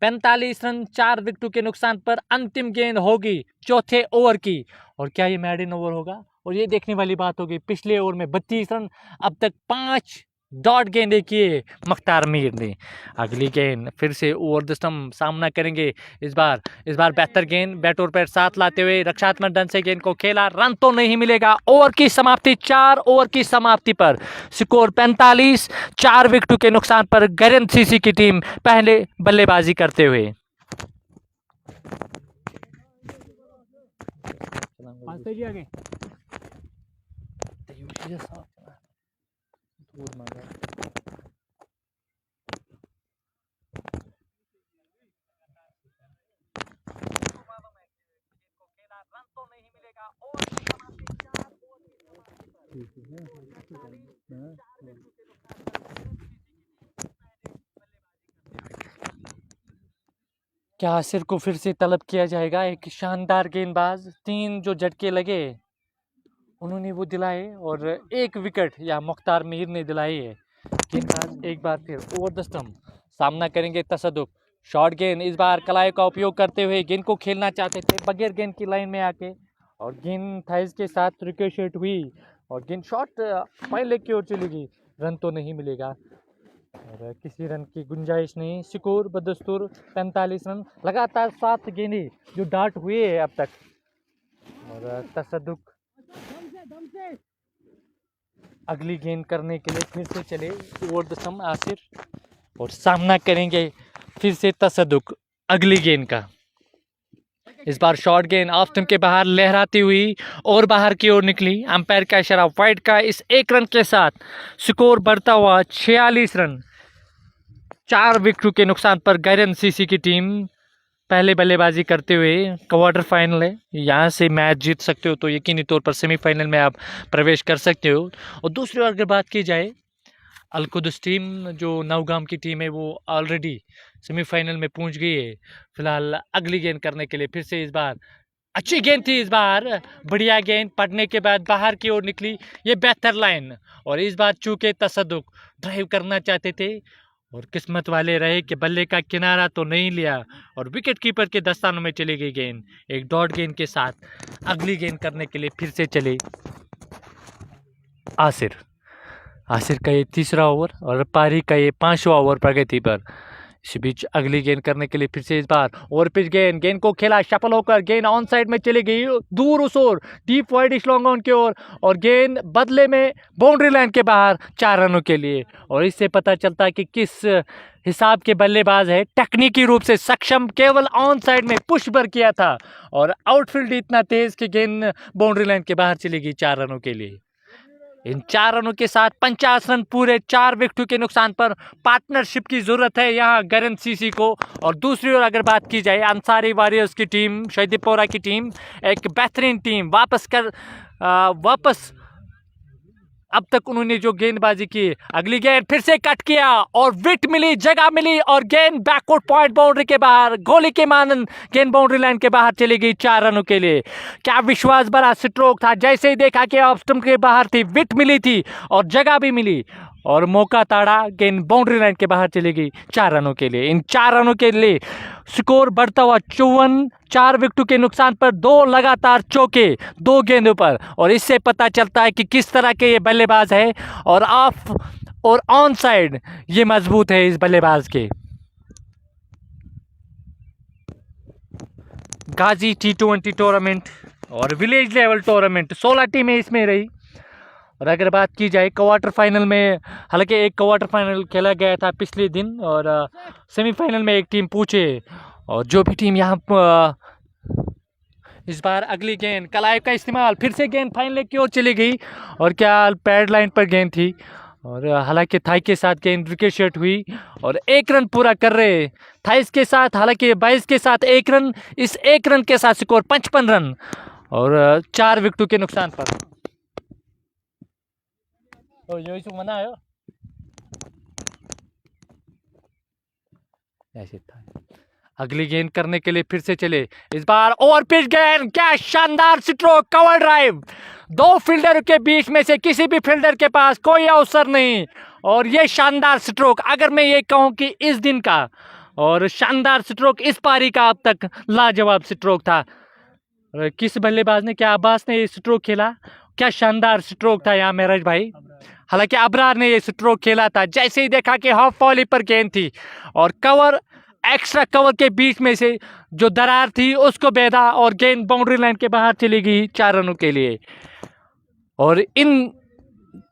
45 रन 4 विकेटों के नुकसान पर अंतिम गेंद होगी चौथे ओवर की, और क्या ये मैडन ओवर होगा, और ये देखने वाली बात होगी। पिछले ओवर में 32 रन, अब तक 5 डॉट गेंद किए मुख्तार मीर ने। अगली गेंद फिर से ओवर द स्टंप सामना करेंगे इस बार बेहतर गेंद बैट और पैर साथ लाते हुए रक्षात्मक ढंग से गेंद को खेला, रन तो नहीं मिलेगा। ओवर की समाप्ति 4 ओवर की समाप्ति पर स्कोर 45, 4 विकेटों के नुकसान पर गैरन सीसी की टीम पहले बल्लेबाजी करते हुए। क्या आसिर को फिर से तलब किया जाएगा? एक शानदार गेंदबाज, 3 जो झटके लगे उन्होंने वो दिलाए और 1 विकेट या मुख्तार मीर ने दिलाई है। गेंदबाज एक बार फिर ओवर द स्टंप सामना करेंगे तसद्दुक। शॉर्ट गेंद इस बार कलाई का उपयोग करते हुए गेंद को खेलना चाहते थे, बगैर गेंद की लाइन में आके और गेंद थाइस के साथ रिकोशेट हुई और गेंद शॉट पहले की ओर चली गई। रन तो नहीं मिलेगा और किसी रन की गुंजाइश नहीं। स्कोर बदस्तूर 45 रन। लगातार 7 गेंदें जो डाट हुए हैं अब तक और तसद्दुक अगली गेंद करने के लिए फिर से चले ओवर द स्टंप आसिर और सामना करेंगे फिर से तसद्दुक अगली गेंद का। इस बार शॉर्ट गेंद ऑफ स्टंप के बाहर लहराती हुई और बाहर की ओर निकली। अंपायर का इशारा वाइड का। इस 1 रन के साथ स्कोर बढ़ता हुआ 46 रन। 4 विकेटों के नुकसान पर गैरन सीसी की टीम पहले बल्लेबाजी करते हुए। क्वार्टर फाइनल है, यहाँ से मैच जीत सकते हो तो यकीनी तौर पर सेमीफाइनल में आप प्रवेश कर सकते हो। और दूसरी ओर अगर बात की जाए अलकुदस टीम जो नौगाम की टीम है वो ऑलरेडी सेमीफाइनल में पहुंच गई है। फिलहाल अगली गेंद करने के लिए फिर से इस बार अच्छी गेंद थी, इस बार बढ़िया गेंद पड़ने के बाद बाहर की ओर निकली, ये बेहतर लाइन। और इस बार चूंकि तसद्दुक ड्राइव करना चाहते थे और किस्मत वाले रहे कि बल्ले का किनारा तो नहीं लिया और विकेट कीपर के दस्तानों में चली गई गेंद। एक डॉट गेंद के साथ अगली गेंद करने के लिए फिर से चले आसिर का ये 3रा ओवर और पारी का ये 5वां ओवर प्रगति पर। इसी बीच अगली गेंद करने के लिए फिर से इस बार ओवर पिच गेंद को खेला शफल होकर गेंद ऑन साइड में चली गई दूर उस ओर डीप वाइड लॉन्ग ऑन की ओर और गेंद बदले में बाउंड्री लाइन के बाहर 4 रनों के लिए। और इससे पता चलता है कि किस हिसाब के बल्लेबाज है, तकनीकी रूप से सक्षम। केवल ऑन साइड में पुश बर किया था और आउटफील्ड इतना तेज कि गेंद बाउंड्री लाइन के बाहर चली गई 4 रनों के लिए। इन 4 रनों के साथ 50 रन पूरे 4 विकेटों के नुकसान पर पार्टनरशिप की जरूरत है यहाँ गैरन सीसी को। और दूसरी ओर अगर बात की जाए अंसारी वॉरियर्स की टीम, शहीदीपोरा की टीम एक बेहतरीन टीम वापस अब तक उन्होंने जो गेंदबाजी की। अगली गेंद फिर से कट किया और विकेट मिली, जगह मिली और गेंद बैकवर्ड पॉइंट बाउंड्री के बाहर गोली के मानन गेंद बाउंड्री लाइन के बाहर चली गई 4 रनों के लिए। क्या विश्वास भरा स्ट्रोक था, जैसे ही देखा कि ऑफ स्टंप के बाहर थी, विकेट मिली थी और जगह भी मिली और मौका ताड़ा, गेंद बाउंड्री लाइन के बाहर चली गई 4 रनों के लिए। इन 4 रनों के लिए स्कोर बढ़ता हुआ 54, 4 विकेटों के नुकसान पर 2 लगातार चौके 2 गेंदों पर। और इससे पता चलता है कि किस तरह के ये बल्लेबाज है और ऑफ और ऑन साइड ये मजबूत है इस बल्लेबाज के। गाजी T20 टूर्नामेंट और विलेज लेवल टूर्नामेंट 16 टीमें इसमें रही। और अगर बात की जाए क्वार्टर फाइनल में, हालांकि एक क्वार्टर फाइनल खेला गया था पिछले दिन और सेमीफाइनल में एक टीम पूछे और जो भी टीम यहाँ इस बार अगली गेंद कलाई का इस्तेमाल, फिर से गेंद फाइनल की ओर चली गई और क्या पैड लाइन पर गेंद थी और हालांकि थाई के साथ गेंद रिकोशेट हुई और 1 रन पूरा कर रहे थाइस के साथ, हालांकि 22 के साथ 1 रन, इस 1 रन के साथ स्कोर 55 रन और 4 विकेटों के नुकसान पर। तो यही सब मना है ऐसे था। अगली गेंद करने के लिए फिर से चले इस बार ओवर पिच गेंद, क्या शानदार स्ट्रोक, कवर ड्राइव। 2 फील्डर के बीच में से किसी भी फील्डर के पास कोई अवसर नहीं और ये शानदार स्ट्रोक, अगर मैं ये कहूं कि इस दिन का और शानदार स्ट्रोक इस पारी का अब तक लाजवाब स्ट्रोक था। किस बल्लेबाज ने, क्या अब्बास ने ये स्ट्रोक खेला, क्या शानदार स्ट्रोक था यहाँ मेराज भाई। हालांकि अबरार ने ये स्ट्रोक खेला था, जैसे ही देखा कि हाफ वॉली पर गेंद थी और कवर एक्स्ट्रा कवर के बीच में से जो दरार थी उसको बेधा और गेंद बाउंड्री लाइन के बाहर चली गई 4 रनों के लिए। और इन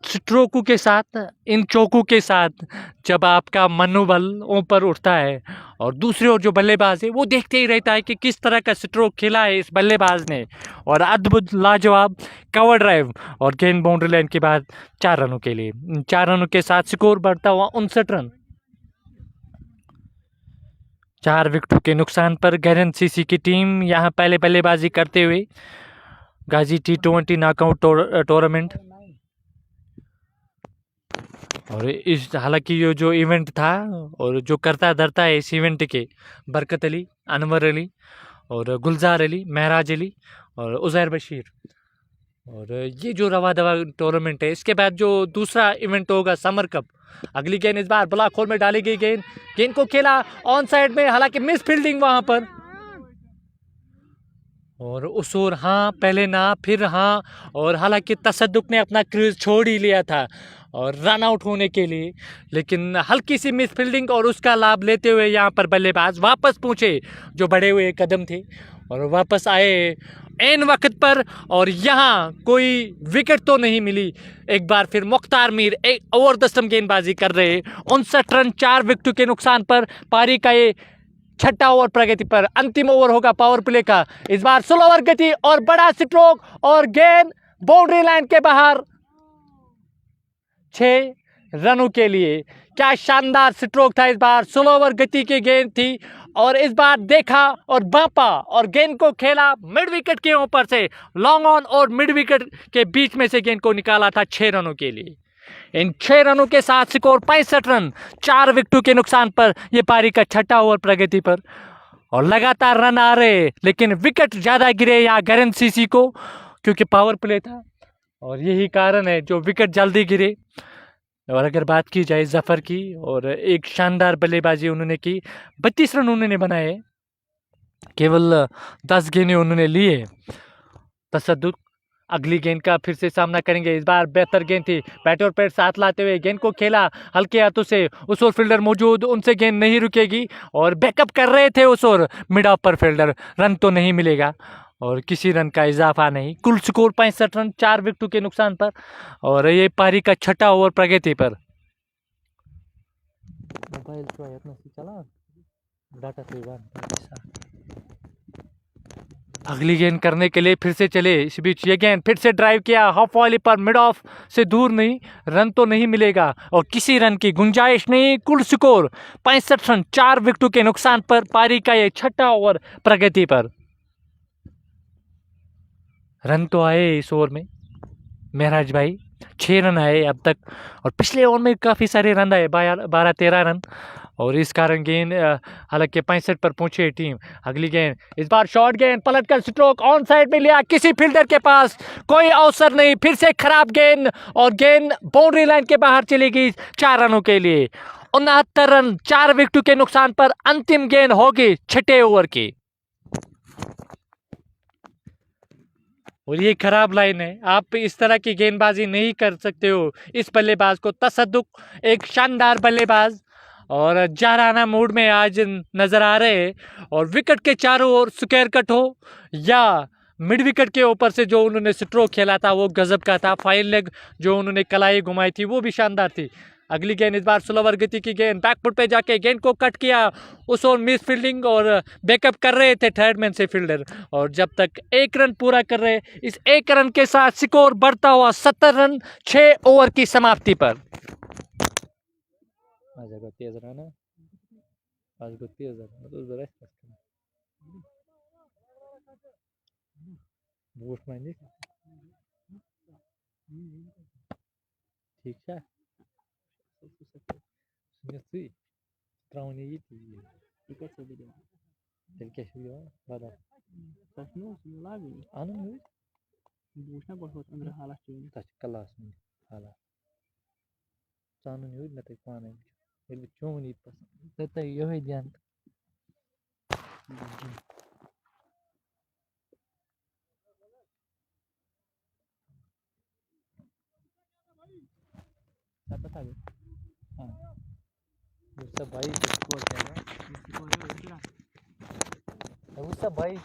स्ट्रोकों के साथ, इन चौकों के साथ जब आपका मनोबल ऊपर उठता है और दूसरी ओर जो बल्लेबाज है वो देखते ही रहता है कि किस तरह का स्ट्रोक खेला है इस बल्लेबाज ने, और अद्भुत लाजवाब कवर ड्राइव और गेंद बाउंड्री लाइन के बाद 4 रनों के लिए। 4 रनों के साथ स्कोर बढ़ता हुआ 59 रन। 4 विकेटों के नुकसान पर गैरन सीसी की टीम यहाँ पहले बल्लेबाजी करते हुए गाजी T20 नॉकआउट टूर्नामेंट। और इस हालांकि ये जो इवेंट था और जो करता धरता है इस इवेंट के, बरकत अली, अनवर अली और गुलजार अली, महराज अली और उज़ैर बशीर। और ये जो रवा दवा टूर्नामेंट है, इसके बाद जो दूसरा इवेंट होगा समर कप। अगली गेंद इस बार ब्लॉक होल में डाली गई गेंद को खेला ऑन साइड में, हालांकि मिस फील्डिंग वहां पर। और उस ओर हाँ, पहले ना फिर हाँ, और हालांकि तसद्दुक ने अपना क्रीज छोड़ ही लिया था और रन आउट होने के लिए, लेकिन हल्की सी मिस फील्डिंग और उसका लाभ लेते हुए यहाँ पर बल्लेबाज वापस पहुँचे जो बढ़े हुए कदम थे और वापस आए एन वक्त पर। और यहाँ कोई विकेट तो नहीं मिली। एक बार फिर मुख्तार मीर एक ओवर दस्तम गेंदबाजी कर रहे, 59 रन 4 विकेटों के नुकसान पर। पारी का ये 6ठा ओवर प्रगति पर, अंतिम ओवर होगा पावर प्ले का। इस बार स्लो ओवर गति और बड़ा स्ट्रोक और गेंद बाउंड्री लाइन के बाहर 6 रनों के लिए। क्या शानदार स्ट्रोक था, इस बार स्लो ओवर गति की गेंद थी और इस बार देखा और बांपा और गेंद को खेला मिड विकेट के ऊपर से, लॉन्ग ऑन और मिड विकेट के बीच में से गेंद को निकाला था 6 रनों के लिए। इन 6 रनों के साथ स्कोर 65 रन 4 विकेटों के नुकसान पर। यह पारी का 6ठा ओवर प्रगति पर और लगातार रन आ रहे, लेकिन विकेट ज्यादा गिरे यहाँ गैरन सीसी को, क्योंकि पावर प्ले था और यही कारण है जो विकेट जल्दी गिरे। और अगर बात की जाए जफर की, और एक शानदार बल्लेबाजी उन्होंने की, 32 रन उन्होंने बनाए, केवल 10 गेंदें उन्होंने लिए। तसद्दुक अगली गेंद का फिर से सामना करेंगे। इस बार बेहतर गेंद थी, बैट और पैर साथ लाते हुए गेंद को खेला हल्के हाथों से। उस ओर फील्डर मौजूद, उनसे गेंद नहीं रुकेगी और बैकअप कर रहे थे उस ओर मिड ऑफ पर फील्डर। रन तो नहीं मिलेगा और किसी रन का इजाफा नहीं। कुल स्कोर 65 रन 4 विकेटों के नुकसान पर और ये पारी का 6ठा ओवर प्रगति पर। मोबाइल चला डाटा अगली गेंद करने के लिए फिर से चले। इस बीच ये गेंद फिर से ड्राइव किया हाफ वॉली पर, मिड ऑफ से दूर नहीं, रन तो नहीं मिलेगा और किसी रन की गुंजाइश नहीं। कुल स्कोर 65 रन 4 विकेटों के नुकसान पर। पारी का ये 6ठा ओवर प्रगति पर। रन तो आए इस ओवर में महराज भाई, 6 रन आए अब तक, और पिछले ओवर में काफ़ी सारे रन आए, 12-13 रन, और इस कारण गेंद हालांकि 65 पर पहुंचे टीम। अगली गेंद इस बार शॉर्ट गेंद, पलट कर स्ट्रोक ऑन साइड में लिया, किसी फील्डर के पास कोई अवसर नहीं, फिर से खराब गेंद और गेंद बाउंड्री लाइन के बाहर चली गई 4 रनों के लिए। 69 रन 4 विकेटों के नुकसान पर अंतिम गेंद होगी 6ठे ओवर की। और ये खराब लाइन है, आप इस तरह की गेंदबाजी नहीं कर सकते हो इस बल्लेबाज को। तसद्दुक एक शानदार बल्लेबाज और जाराना मूड में आज नजर आ रहे हैं, और विकेट के चारों ओर स्क्वायर कट हो या मिड विकेट के ऊपर से जो उन्होंने स्ट्रोक खेला था वो गजब का था। फाइन लेग जो उन्होंने कलाई घुमाई थी वो भी शानदार थी। अगली गेंद इस बार स्लोवर गति की गेंद, बैकफुट पे जाके गेंद को कट किया, उस ओर मिस फील्डिंग और बैकअप कर रहे थे थर्ड मैन से फील्डर, और जब तक 1 रन पूरा कर रहे, इस 1 रन के साथ स्कोर बढ़ता हुआ 70 रन 6 ओवर की समाप्ति पर। तेज रहना आज को तेज बूस्ट माइंड ठीक है Trauni itu. Ikat saja. Terkes juga, badan. Tasnya lagi. Anu ni. Busnya bahut andra halas tu. Tas kelas ni halas. Sanu ni nanti kuana. Ele cuma ni pas. Teta yo hedian. बता दे। हाँ उसका भाई score क्या है? उसका भाई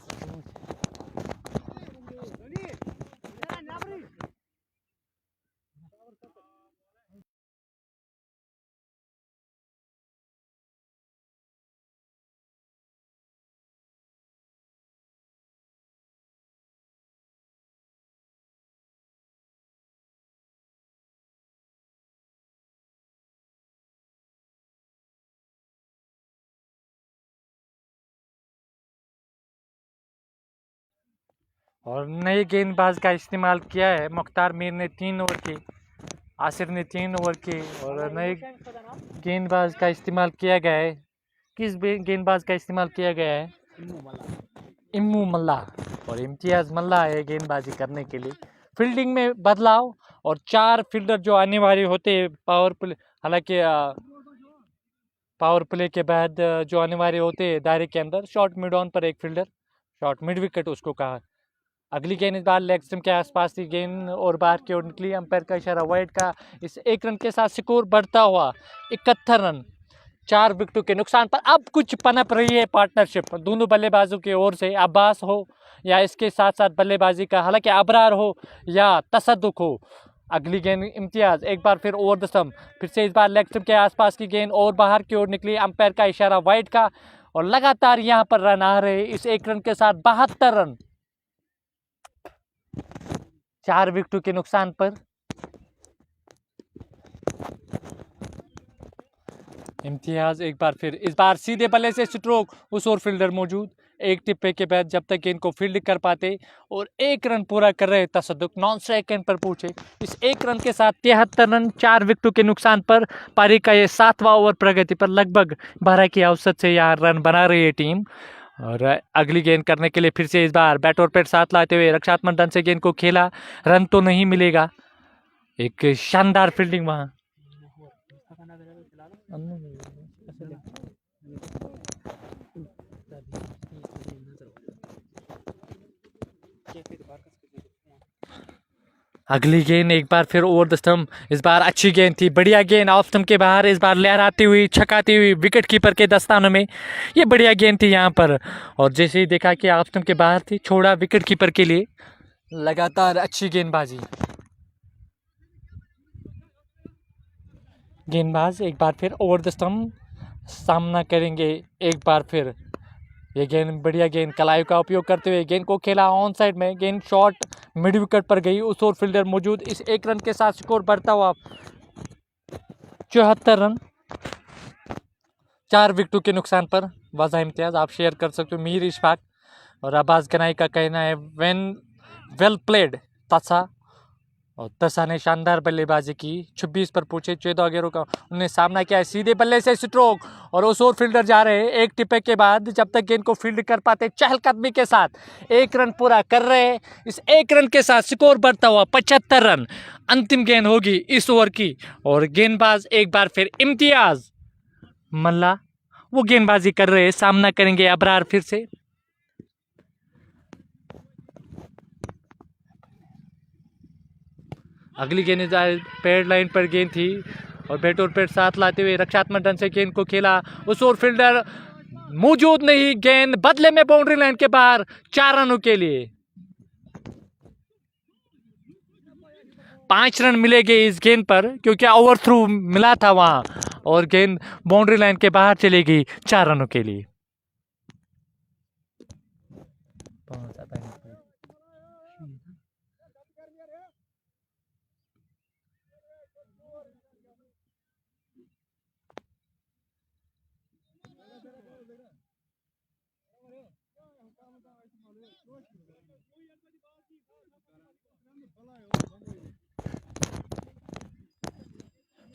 और नए गेंदबाज का इस्तेमाल किया है। मुख्तार मीर ने 3 ओवर की, आसिफ ने 3 ओवर की और नए गेंदबाज का इस्तेमाल किया गया है। किस गेंदबाज का इस्तेमाल किया गया है? इम्मू मल्ला और इम्तियाज़ मल्ला है गेंदबाजी करने के लिए। फील्डिंग में बदलाव और 4 फील्डर जो अनिवार्य होते हैं पावर प्ले, हालांकि पावर प्ले के बाद जो अनिवार्य होते हैं दायरे के अंदर। शॉर्ट मिड ऑन पर एक फील्डर, शॉर्ट मिड विकेट उसको कहा। अगली गेंद इस बार लेग स्टंप के आसपास थी गेंद और बाहर की ओर निकली। अंपायर का इशारा वाइड का। इस 1 रन के साथ स्कोर बढ़ता हुआ 71 रन, 4 विकेटों के नुकसान पर। अब कुछ पनप रही है पार्टनरशिप दोनों बल्लेबाजों की ओर से। अब्बास हो या इसके साथ साथ बल्लेबाजी का हालांकि अबरार हो या तसद्दुक हो। अगली गेंद इम्तियाज एक बार फिर ओवर द स्टंप, फिर से इस बार लेग स्टंप के आसपास की गेंद और बाहर की ओर निकली। अंपायर का इशारा वाइड का और लगातार यहां पर रन आ रहे। इस 1 रन के साथ 72 रन, 4 विकेटों के नुकसान पर। इम्तियाज एक बार फिर, इस बार सीधे बल्ले से स्ट्रोक, उस ओर फील्डर मौजूद। एक टिप्पे के बाद जब तक गेंद को फील्ड कर पाते और 1 रन पूरा कर रहे तसद्दुक नॉन स्ट्राइक गेंद पर पूछे। इस 1 रन के साथ 73 रन, 4 विकेटों के नुकसान पर। पारी का ये 7वां ओवर प्रगति पर। लगभग 12 की औसत से यहाँ रन बना रही है टीम। और अगली गेंद करने के लिए फिर से इस बार बैट और पैड साथ लाते हुए रक्षात्मक ढंग से गेंद को खेला। रन तो नहीं मिलेगा। एक शानदार फील्डिंग वहां। अगली गेंद एक बार फिर ओवर द स्टंप। इस बार अच्छी गेंद थी, बढ़िया गेंद ऑफ स्टंप के बाहर। इस बार लहराती हुई, छकाती हुई विकेट कीपर के दस्तानों में। ये बढ़िया गेंद थी यहाँ पर और जैसे ही देखा कि ऑफ स्टंप के बाहर थी, छोड़ा विकेट कीपर के लिए। लगातार अच्छी गेंदबाजी। गेंदबाज एक बार फिर ओवर द स्टंप सामना करेंगे। एक बार फिर ये गेंद, बढ़िया गेंद, कलाई का उपयोग करते हुए गेंद को खेला ऑन साइड में। गेंद शॉर्ट मिड विकेट पर गई, उस ओर फील्डर मौजूद। इस 1 रन के साथ स्कोर बढ़ता हुआ 74 रन, 4 विकेटों के नुकसान पर। वाजा इम्तियाज आप शेयर कर सकते हो। मीर इशफाक और अब्बास गनाई का कहना है वेन वेल प्लेड तसा। और तसा ने शानदार बल्लेबाजी की। 26 पर पूछे 14 गेंदों का उन्होंने सामना किया है। सीधे बल्ले से स्ट्रोक और उस ओर फील्डर जा रहे हैं। एक टिप्पे के बाद जब तक गेंद को फील्ड कर पाते, चहलकदमी के साथ 1 रन पूरा कर रहे। इस 1 रन के साथ स्कोर बढ़ता हुआ 75 रन। अंतिम गेंद होगी इस ओवर की और गेंदबाज एक बार फिर इम्तियाज मल्ला वो गेंदबाजी कर रहे हैं। सामना करेंगे अबरार फिर से। अगली गेंद पैड लाइन पर गेंद थी और बैट और पैड साथ लाते हुए रक्षात्मक ढंग से गेंद को खेला। उस ओर फील्डर मौजूद नहीं। गेंद बदले में बाउंड्री लाइन के बाहर, 4 रनों के लिए। 5 रन मिलेंगे इस गेंद पर क्योंकि ओवर थ्रू मिला था वहां और गेंद बाउंड्री लाइन के बाहर चलेगी 4 रनों के लिए।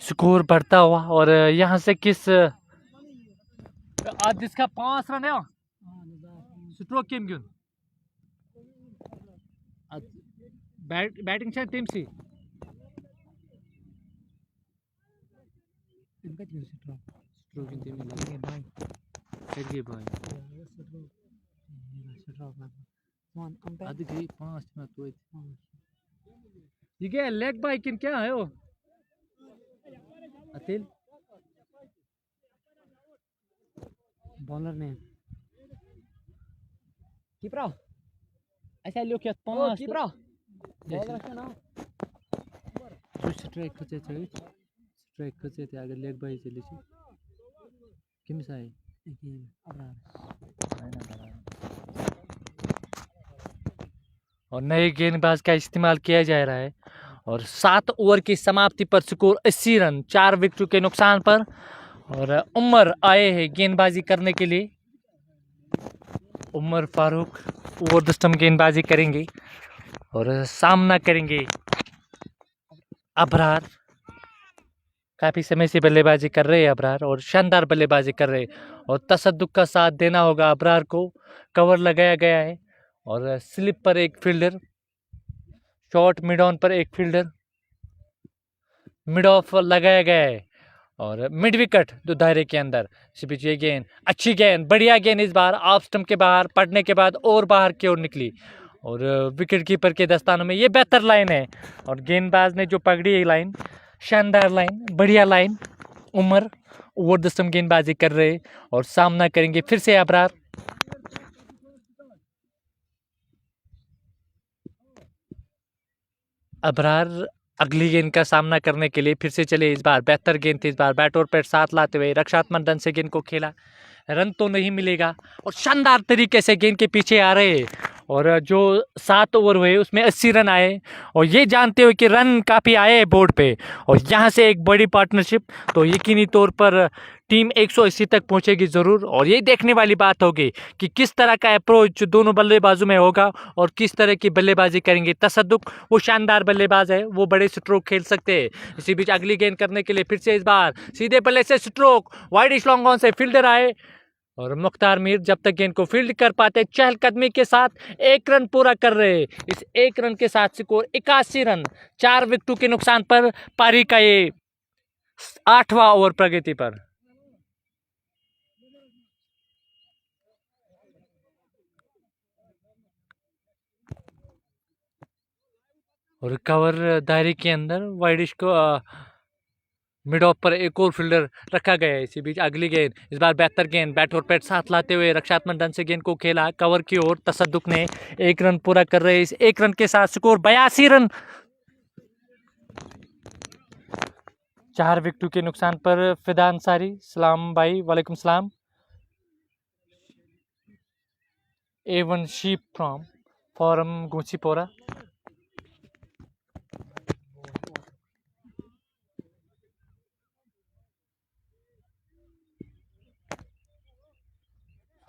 स्कोर बढ़ता हुआ और यहाँ से किस आज जिसका 5 रन है स्ट्रोक केम घेऊन बैटिंग टीम सी ये लेग बाई किन क्या है वो अतिल बॉलर ने कीपरा ऐसा लोग क्या पांच कीपरा बॉलर क्या ना स्ट्राइक खोजे थे अगर लेग बाई चली थी किम साई और नए गेंदबाज का इस्तेमाल किया जा रहा है और 7 ओवर की समाप्ति पर स्कोर 80 रन 4 विकेटों के नुकसान पर। और उमर आए हैं गेंदबाजी करने के लिए। Umar Farooq over the stump गेंदबाजी करेंगे और सामना करेंगे अबरार। काफ़ी समय से बल्लेबाजी कर रहे हैं अबरार और शानदार बल्लेबाजी कर रहे हैं और तसद्दुक का साथ देना होगा अबरार को। कवर लगाया गया है और स्लिप पर एक फील्डर, शॉर्ट मिड ऑन पर एक फील्डर, मिड ऑफ लगाया गया है और मिड विकेट जो दायरे के अंदर। इसी बीच ये गेंद, अच्छी गेंद, बढ़िया गेंद इस बार ऑफ स्टंप के बाहर पड़ने के बाद और बाहर की ओर निकली और विकेट कीपर के दस्तानों में ये बेहतर लाइन है और गेंदबाज ने जो पकड़ी है लाइन, शानदार लाइन, बढ़िया line. Umar over the stump गेंदबाजी कर रहे और सामना करेंगे फिर से अबरार। अबरार अगली गेंद का सामना करने के लिए फिर से चले। इस बार बेहतर गेंद थी, इस बार बैट और पैर साथ लाते हुए रक्षात्मक ढंग से गेंद को खेला। रन तो नहीं मिलेगा और शानदार तरीके से गेंद के पीछे आ रहे और जो 7 ओवर हुए उसमें 80 रन आए और ये जानते हुए कि रन काफ़ी आए हैं बोर्ड पे और यहाँ से एक बड़ी पार्टनरशिप, तो यकीनी तौर पर टीम 180 तक पहुंचेगी ज़रूर। और ये देखने वाली बात होगी कि किस तरह का अप्रोच दोनों बल्लेबाजों में होगा और किस तरह की बल्लेबाजी करेंगे। तसद्दुक वो शानदार बल्लेबाज है, वो बड़े स्ट्रोक खेल सकते हैं। इसी बीच अगली गेंद करने के लिए फिर से इस बार सीधे बल्ले से स्ट्रोक, वाइड लॉन्ग ऑन से फील्डर आए और मुख्तार मीर जब तक गेंद को फील्ड कर पाते चहलकदमी के साथ 1 रन पूरा कर रहे। इस 1 रन के साथ स्कोर 81 रन 4 विकेटों के नुकसान पर। पारी का ये 8वां ओवर प्रगति पर। और कवर दायरे के अंदर वाइडिश को मिड ऑफ पर एक और फील्डर रखा गया है। इसी बीच अगली गेंद, इस बार बेहतर गेंद, बैट और पैड साथ लाते हुए रक्षात्मक ढंग से गेंद को खेला कवर की ओर। तसद्दुक ने 1 रन पूरा कर रहे। इस 1 रन के साथ स्कोर 82 रन 4 विकेटों के नुकसान पर। फिदा अंसारी, सलाम भाई, वालेकुम सलाम। A1 sheep from forum गुंसीपोरा।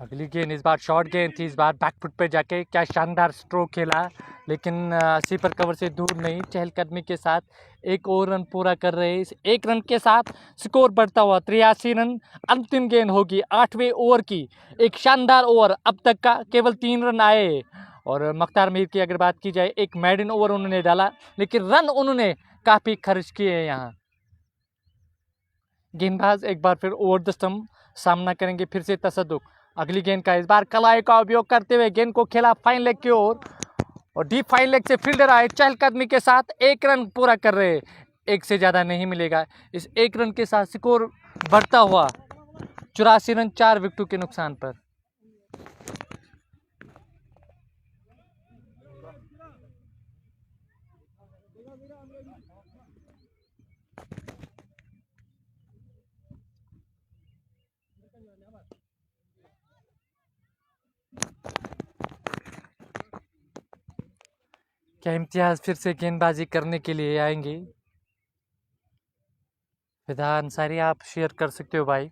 अगली गेंद इस बार शॉर्ट गेंद थी, इस बार बैकफुट पे जाके क्या शानदार स्ट्रोक खेला, लेकिन 80 पर कवर से दूर नहीं। चहलकदमी के साथ 1 और रन पूरा कर रहे। इस 1 रन के साथ स्कोर बढ़ता हुआ 83 रन। अंतिम गेंद होगी 8वें ओवर की, एक शानदार ओवर। अब तक का केवल 3 रन आए और मुख्तार मीर की अगर बात की जाए, एक मेडन ओवर उन्होंने डाला लेकिन रन उन्होंने काफ़ी खर्च किए हैं यहाँ। गेंदबाज एक बार फिर ओवर द स्टंप सामना करेंगे फिर से तसद्दुक। अगली गेंद का इस बार कलाई का उपयोग करते हुए गेंद को खेला फाइन लेग की ओर और डीप फाइन लेग से फील्डर आए चहलकदमी के साथ 1 रन पूरा कर रहे। 1 से ज़्यादा नहीं मिलेगा। इस 1 रन के साथ स्कोर बढ़ता हुआ 84 रन 4 विकेटों के नुकसान पर। क्या इम्तियाज फिर से गेंदबाजी करने के लिए आएंगे? फिदा अंसारी आप शेयर कर सकते हो भाई।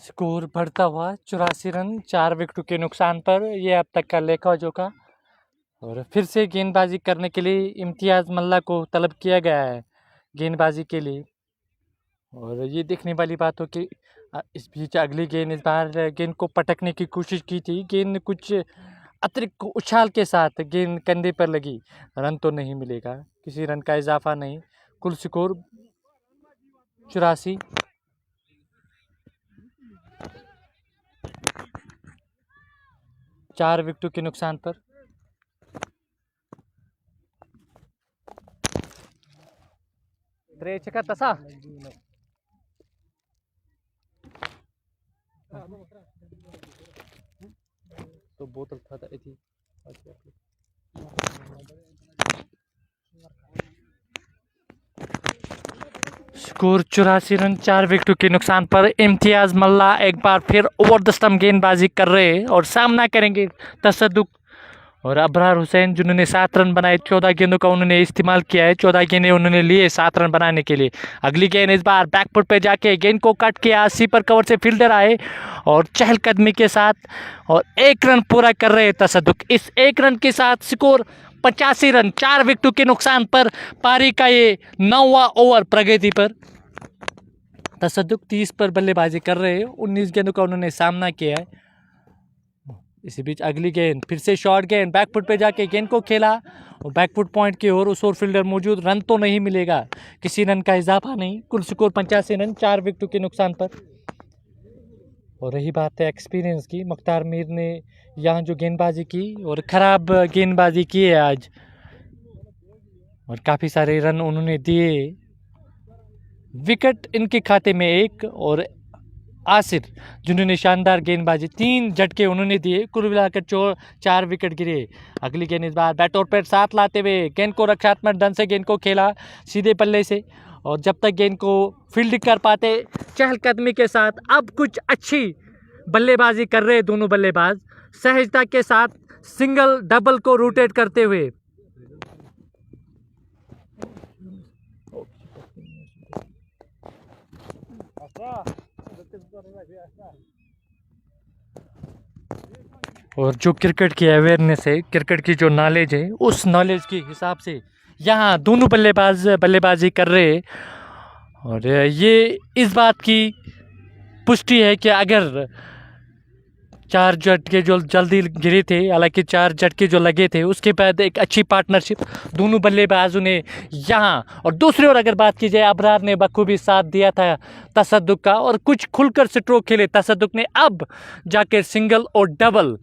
स्कोर बढ़ता हुआ 84 रन 4 विकेटों के नुकसान पर। यह अब तक का लेखा जोखा और फिर से गेंदबाजी करने के लिए इम्तियाज़ मल्ला को तलब किया गया है गेंदबाजी के लिए। और ये देखने वाली बात हो कि इस बीच अगली गेंद, इस बार गेंद को पटकने की कोशिश की थी, गेंद कुछ अतिरिक्त उछाल के साथ गेंद कंधे पर लगी, रन तो नहीं मिलेगा, किसी रन का इजाफा नहीं। कुल स्कोर 84। चार विकेटों के नुकसान पर त्रेचका तसा तो बोतल था थी। स्कोर 84 रन, 4 विकेटों के नुकसान पर इम्तियाज मल्ला एक बार फिर ओवर द स्टंप गेंदबाजी कर रहे हैं और सामना करेंगे तसद्दुक और अबरार हुसैन, जिन्होंने 7 रन बनाए। 14 गेंदों का उन्होंने इस्तेमाल किया है, 14 गेंदें उन्होंने लिए 7 रन बनाने के लिए। अगली गेंद इस बार बैकफुट पे जाके गेंद को कट किया, सीपर कवर से फील्डर आए और चहलकदमी के साथ और 1 रन पूरा कर रहे तसद्दुक। इस 1 रन के साथ स्कोर 85 रन, 4 विकेटों के नुकसान पर पारी का ये 9वां ओवर प्रगति पर। तसद्दुक 30 पर बल्लेबाजी कर रहे हैं, 19 गेंदों का उन्होंने सामना किया है। इसी बीच अगली गेंद फिर से शॉर्ट गेंद, बैकफुट पे जाके गेंद को खेला और बैकफुट पॉइंट की ओर उस ओर फील्डर मौजूद, रन तो नहीं मिलेगा, किसी रन का इजाफा नहीं। कुल स्कोर 85 रन, 4 विकेटों के नुकसान पर। और रही बात है एक्सपीरियंस की, मुख्तार मीर ने यहाँ जो गेंदबाजी की और ख़राब गेंदबाजी की है आज, और काफ़ी सारे रन उन्होंने दिए। विकेट इनके खाते में 1 और आसिर, जिन्होंने शानदार गेंदबाजी, 3 झटके उन्होंने दिए, कुल मिलाकर 4 विकेट गिरे। अगली गेंद इस बार बैट और पैड साथ लाते हुए गेंद को रक्षात्मक ढंग से गेंद को खेला सीधे पल्ले से, और जब तक गेंद को फील्ड कर पाते चहलकदमी के साथ। अब कुछ अच्छी बल्लेबाजी कर रहे दोनों बल्लेबाज, सहजता के साथ सिंगल डबल को रोटेट करते हुए। और जो क्रिकेट की अवेयरनेस है, क्रिकेट की जो नॉलेज है, उस नॉलेज के हिसाब से यहाँ दोनों बल्लेबाज बल्लेबाजी कर रहे हैं। और ये इस बात की पुष्टि है कि अगर 4 झटके जो जल्दी गिरे थे, हालांकि 4 झटके जो लगे थे, उसके बाद एक अच्छी पार्टनरशिप दोनों बल्लेबाजों ने यहाँ। और दूसरी ओर अगर बात की जाए, अबरार ने बखूबी साथ दिया था तसद्दुक का और कुछ खुलकर स्ट्रोक खेले तसद्दुक ने, अब जाकर सिंगल और डबल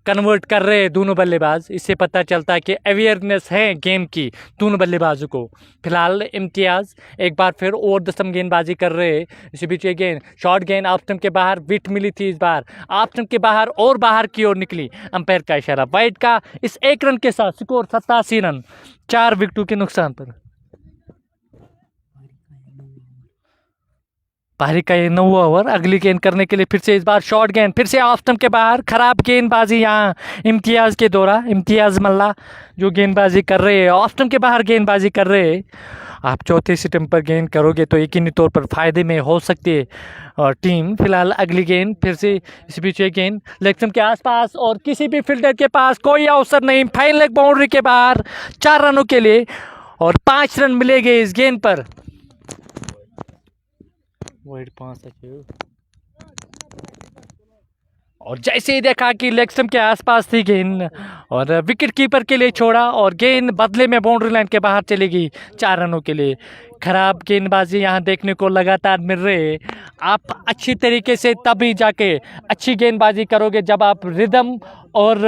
कन्वर्ट कर रहे हैं दोनों बल्लेबाज। इससे पता चलता है कि अवेयरनेस है गेम की दोनों बल्लेबाजों को। फिलहाल इम्तियाज़ एक बार फिर ओवर द स्टंप गेंदबाजी कर रहे हैं। इसी बीच ये गेंद शॉर्ट गेंद ऑफ स्टंप के बाहर, विट मिली थी, इस बार ऑफ स्टंप के बाहर और बाहर की ओर निकली, अंपायर का इशारा वाइड का। इस 1 रन के साथ स्कोर 87 रन, 4 विकेटों के नुकसान पर। पारी का ये 9वां ओवर। अगली गेंद करने के लिए फिर से इस बार शॉर्ट गेंद, फिर से ऑफ स्टंप के बाहर, खराब गेंदबाजी यहाँ इम्तियाज़ के द्वारा। इम्तियाज़ मल्ला जो गेंदबाजी कर रहे हैं, ऑफ स्टंप के बाहर गेंदबाजी कर रहे हैं। आप चौथे स्टंप पर गेंद करोगे तो यकीनी तौर पर फायदे में हो सकती है और टीम। फिलहाल अगली गेंद फिर से इस बीच ये गेंद लेग स्टंप के आसपास और किसी भी फील्डर के पास कोई अवसर नहीं, फाइन लेग बाउंड्री के बाहर, 4 रनों के लिए और 5 रन मिलेंगे इस गेंद पर। और जैसे ही देखा कि लेग स्टंप के आसपास थी गेंद और विकेट कीपर के लिए छोड़ा और गेंद बदले में बाउंड्री लाइन के बाहर चली गई 4 रनों के लिए। खराब गेंदबाजी यहाँ देखने को लगातार मिल रही है। आप अच्छी तरीके से तभी जाके अच्छी गेंदबाजी करोगे जब आप रिदम और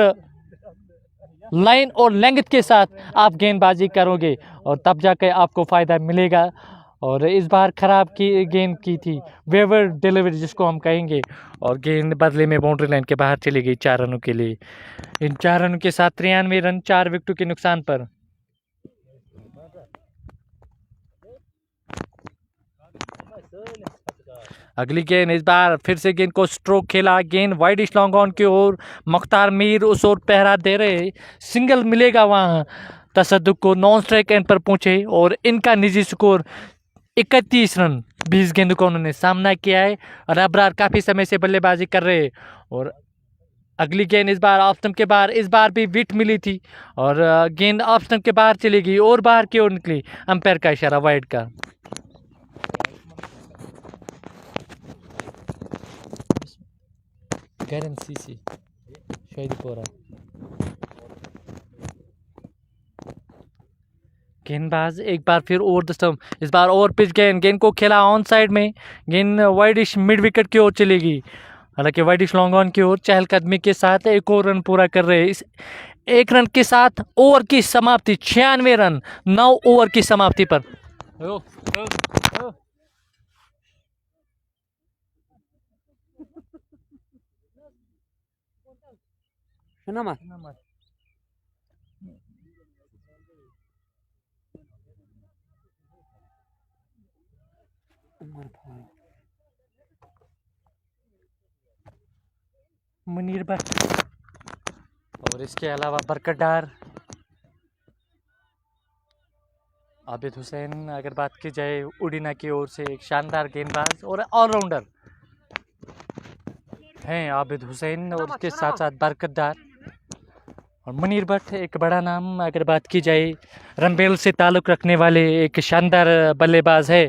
लाइन और लेंथ के साथ आप गेंदबाजी करोगे, और तब जाके आपको फ़ायदा मिलेगा। और इस बार खराब की गेंद की थी, वेवर डिलीवरी जिसको हम कहेंगे, और गेंद बदले में बाउंड्री लाइन के बाहर चली गई 4 रनों के लिए। इन 4 रनों के साथ 93 रन, 4 विकेटों के नुकसान पर। अगली गेंद इस बार फिर से गेंद को स्ट्रोक खेला, गेंद वाइड लॉन्ग ऑन की ओर, मुख्तार मीर उस ओर पहरा दे रहे, सिंगल मिलेगा वहाँ तसद्दुक को। नॉन स्ट्राइक एंड पर पहुंचे और इनका निजी स्कोर 31 रन, 20 गेंदों का उन्होंने सामना किया है। और अबरार काफ़ी समय से बल्लेबाजी कर रहे हैं और अगली गेंद इस बार ऑफ स्टंप के बाहर, इस बार भी विट मिली थी और गेंद ऑफ स्टंप के बाहर चली गई और बाहर की ओर निकली। अंपायर का इशारा वाइड का। गरम सीसी शाहीदीपोरा। गेंदबाज एक बार फिर ओवर द स्टंप, इस बार ओवर पिच गेंद को खेला ऑन साइड में। गेंद वाइडिश मिड विकेट की ओर चलेगी। हालांकि वाइडिश लॉन्ग ऑन की ओर चहलकदमी के साथ एक और रन पूरा कर रहे हैं। इस एक रन के साथ ओवर की समाप्ति, 96 रन 9 ओवर की समाप्ति पर। मुनीर भट्ट और इसके अलावा बरकत डार, आबिद हुसैन। अगर बात की जाए उड़ीना की ओर से एक शानदार गेंदबाज और ऑलराउंडर हैं आबिद हुसैन, और उसके साथ साथ बरकत डार और मुनीर भट्ट एक बड़ा नाम। अगर बात की जाए रंबेल से ताल्लुक़ रखने वाले एक शानदार बल्लेबाज है।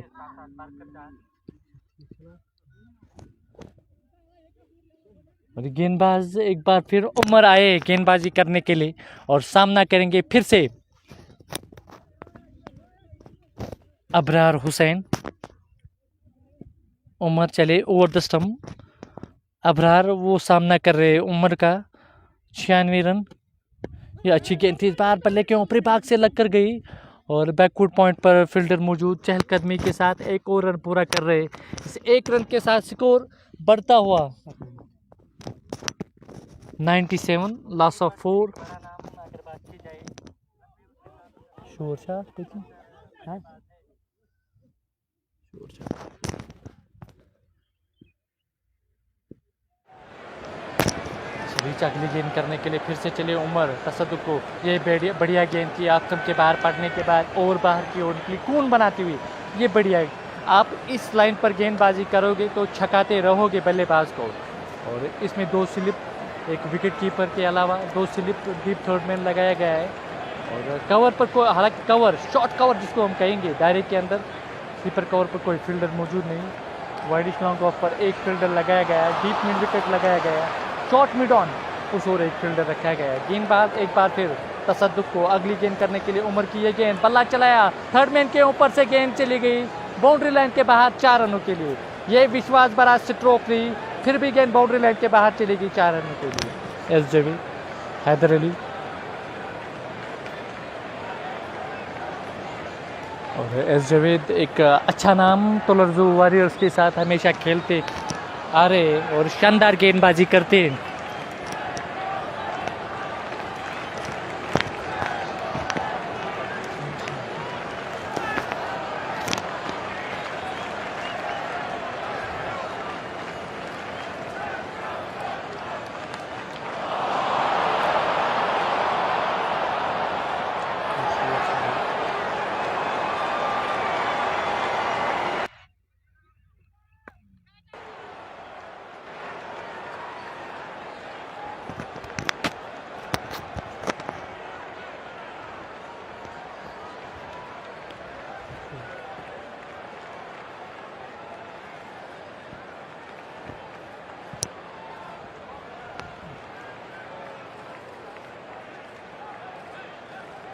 और गेंदबाज एक बार फिर उमर आए गेंदबाजी करने के लिए और सामना करेंगे फिर से अबरार हुसैन। उमर चले ओवर द स्टंप, अबरार वो सामना कर रहे उमर का। 96 रन। ये अच्छी गेंद थी, इस बार बल्ले के ऊपरी भाग से लग कर गई और बैकवुड पॉइंट पर फील्डर मौजूद चहलकदमी के साथ एक और रन पूरा कर रहे। इस एक रन के साथ स्कोर बढ़ता हुआ 97, लॉस ऑफ 4। रीच अगली गेंद करने के लिए फिर से चले उमर तसद्दुक को। ये बढ़िया गेंद थी, आप के बाहर पड़ने के बाद और बाहर की ओर निकली कून बनाती हुई। ये बढ़िया है, आप इस लाइन पर गेंदबाजी करोगे तो छकाते रहोगे बल्लेबाज को। और इसमें 2 स्लिप, एक विकेट कीपर के अलावा 2 स्लिप डीप थर्ड में लगाया गया है। और कवर पर कोई, हालांकि कवर शॉर्ट कवर जिसको हम कहेंगे दायरे के अंदर, स्लीपर कवर पर कोई फील्डर मौजूद नहीं। वाइडिश लॉन्ग ऑफ पर एक फील्डर लगाया गया है, डीप मिड विकेट लगाया गया है, शॉर्ट मिड ऑन उस ओर एक फील्डर रखा गया है। गेंदबाज एक बार फिर तसद्दुक को अगली गेंद करने के लिए उमर की ये गेंद, बल्ला चलाया, थर्ड मैन के ऊपर से गेंद चली गई बाउंड्री लाइन के बाहर 4 रनों के लिए। ये विश्वास बड़ा स्ट्रोक थी, फिर भी गेंद बाउंड्री लाइन के बाहर चली गई 4 रनों के लिए। एस जावेद, हैदर अली और एस जावेद एक अच्छा नाम तोलरजू वॉरियर्स के साथ हमेशा खेलते आ रहे और शानदार गेंदबाजी करते।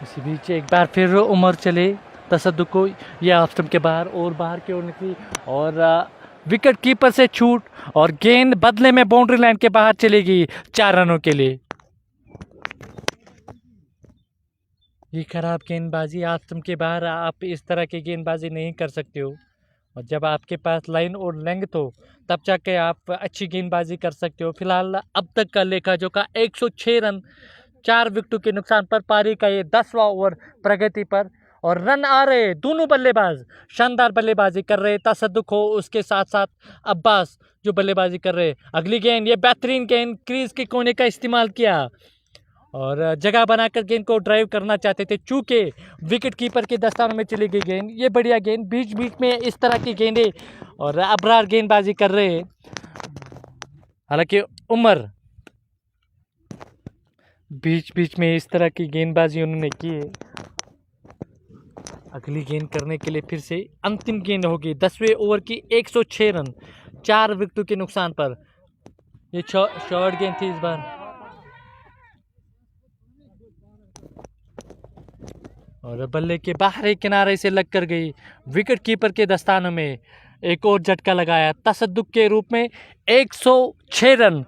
इसी बीच एक बार फिर उमर चले तसद्दुक को, यह ऑफ स्टंप के बाहर और बाहर की ओर निकली और विकेट कीपर से छूट और गेंद बदले में बाउंड्री लाइन के बाहर चलेगी 4 रनों के लिए। ये खराब गेंदबाजी, ऑफ स्टंप के बाहर आप इस तरह की गेंदबाजी नहीं कर सकते हो। और जब आपके पास लाइन और लेंथ हो तब जाके आप अच्छी गेंदबाजी कर सकते हो। फिलहाल अब तक का लेखा जोखा 106 रन 4 विकेटों के नुकसान पर पारी का ये 10वां ओवर प्रगति पर और रन आ रहे। दोनों बल्लेबाज शानदार बल्लेबाजी कर रहे, तसद्दुक हो उसके साथ साथ अब्बास जो बल्लेबाजी कर रहे। अगली गेंद, ये बेहतरीन गेंद, क्रीज के कोने का इस्तेमाल किया और जगह बनाकर गेंद को ड्राइव करना चाहते थे, चूंकि विकेट कीपर के दस्तानों में चली गई गेंद। ये बढ़िया गेंद, बीच बीच में इस तरह की गेंदें और अबरार गेंदबाजी कर रहे हैं। हालांकि उमर बीच बीच में इस तरह की गेंदबाजी उन्होंने की है। अगली गेंद करने के लिए फिर से अंतिम गेंद होगी 10वें ओवर की 106 रन 4 विकेटों के नुकसान पर। ये शॉर्ट गेंद थी इस बार और बल्ले के बाहरी किनारे से लगकर गई। विकेट कीपर के दस्तानों में एक और झटका लगाया तसद्दुक के रूप में 106 रन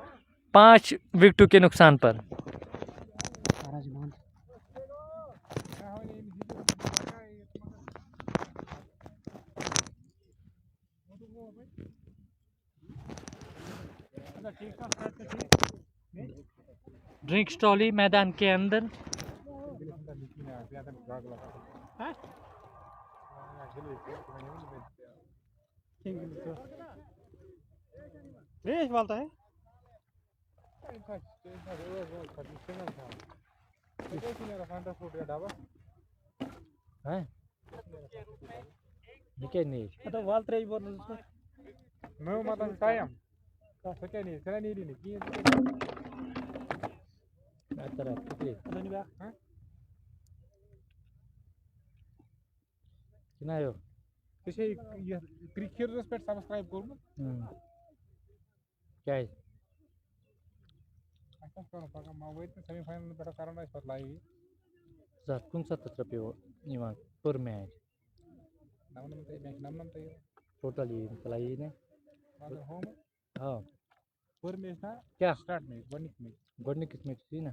5 विकेटों के नुकसान पर। ड्रिंक्स ट्रॉली मैदान के अंदर। सब्सक्राइब करूँ क्या है सेमीफाइनल पे कारण लाइव कौन सा तत्र पर मैच टोटली चलाई ने होम हाँ पर मैच ना क्या स्टार्ट मैच गणित मैच गढ़ने किस मैच थी ना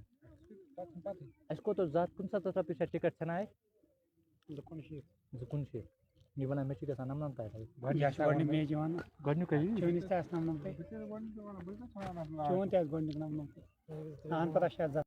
इसको तो जात कौन सा तत्र पिछा टिकट छना है जुकुन से निवना मैच का नाम नाम काय गणित मैच वन गढ़नु कही 24 तास नाम नाम पे 24 तास गणित नाम नाम पे नान पता शायद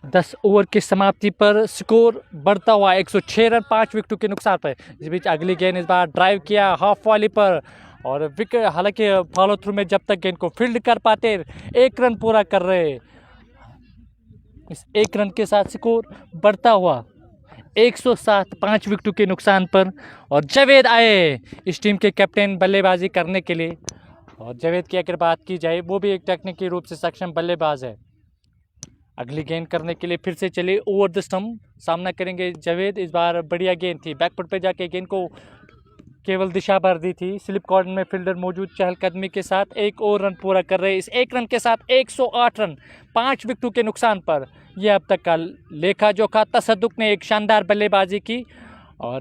दस ओवर की समाप्ति पर स्कोर बढ़ता हुआ 106 रन 5 विकेटों के नुकसान पर। इस बीच अगली गेंद इस बार ड्राइव किया हाफ वाली पर और विकेट हालांकि फॉलो थ्रू में जब तक गेंद को फील्ड कर पाते 1 रन पूरा कर रहे। इस 1 रन के साथ स्कोर बढ़ता हुआ 107 5 विकेटों के नुकसान पर। और जावेद आए इस टीम के कैप्टन बल्लेबाजी करने के लिए। और जावेद की अगर बात की जाए वो भी एक तकनीकी रूप से सक्षम बल्लेबाज है। अगली गेंद करने के लिए फिर से चले ओवर द स्टंप सामना करेंगे जावेद। इस बार बढ़िया गेंद थी बैकफुट पे जाके गेंद को केवल दिशा भर दी थी। स्लिप कॉर्नर में फील्डर मौजूद चहलकदमी के साथ एक और रन पूरा कर रहे। इस एक रन के साथ 108 रन 5 विकेटों के नुकसान पर यह अब तक का लेखा जोखा। तसद्दुक ने एक शानदार बल्लेबाजी की और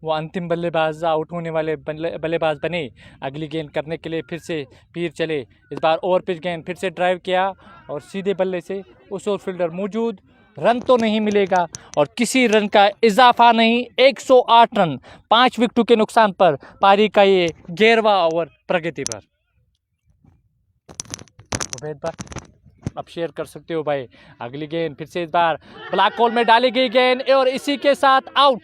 वो अंतिम बल्लेबाज आउट होने वाले बल्लेबाज बने। अगली गेंद करने के लिए फिर से पीर चले। इस बार ओवर पिच गेंद फिर से ड्राइव किया और सीधे बल्ले से उस ओर फील्डर मौजूद। रन तो नहीं मिलेगा और किसी रन का इजाफा नहीं। 108 रन 5 विकेटों के नुकसान पर पारी का ये 11वां ओवर प्रगति पर। उबैद भाई अब शेयर कर सकते हो भाई। अगली गेंद फिर से इस बार ब्लैक होल में डाली गई गेंद और इसी के साथ आउट।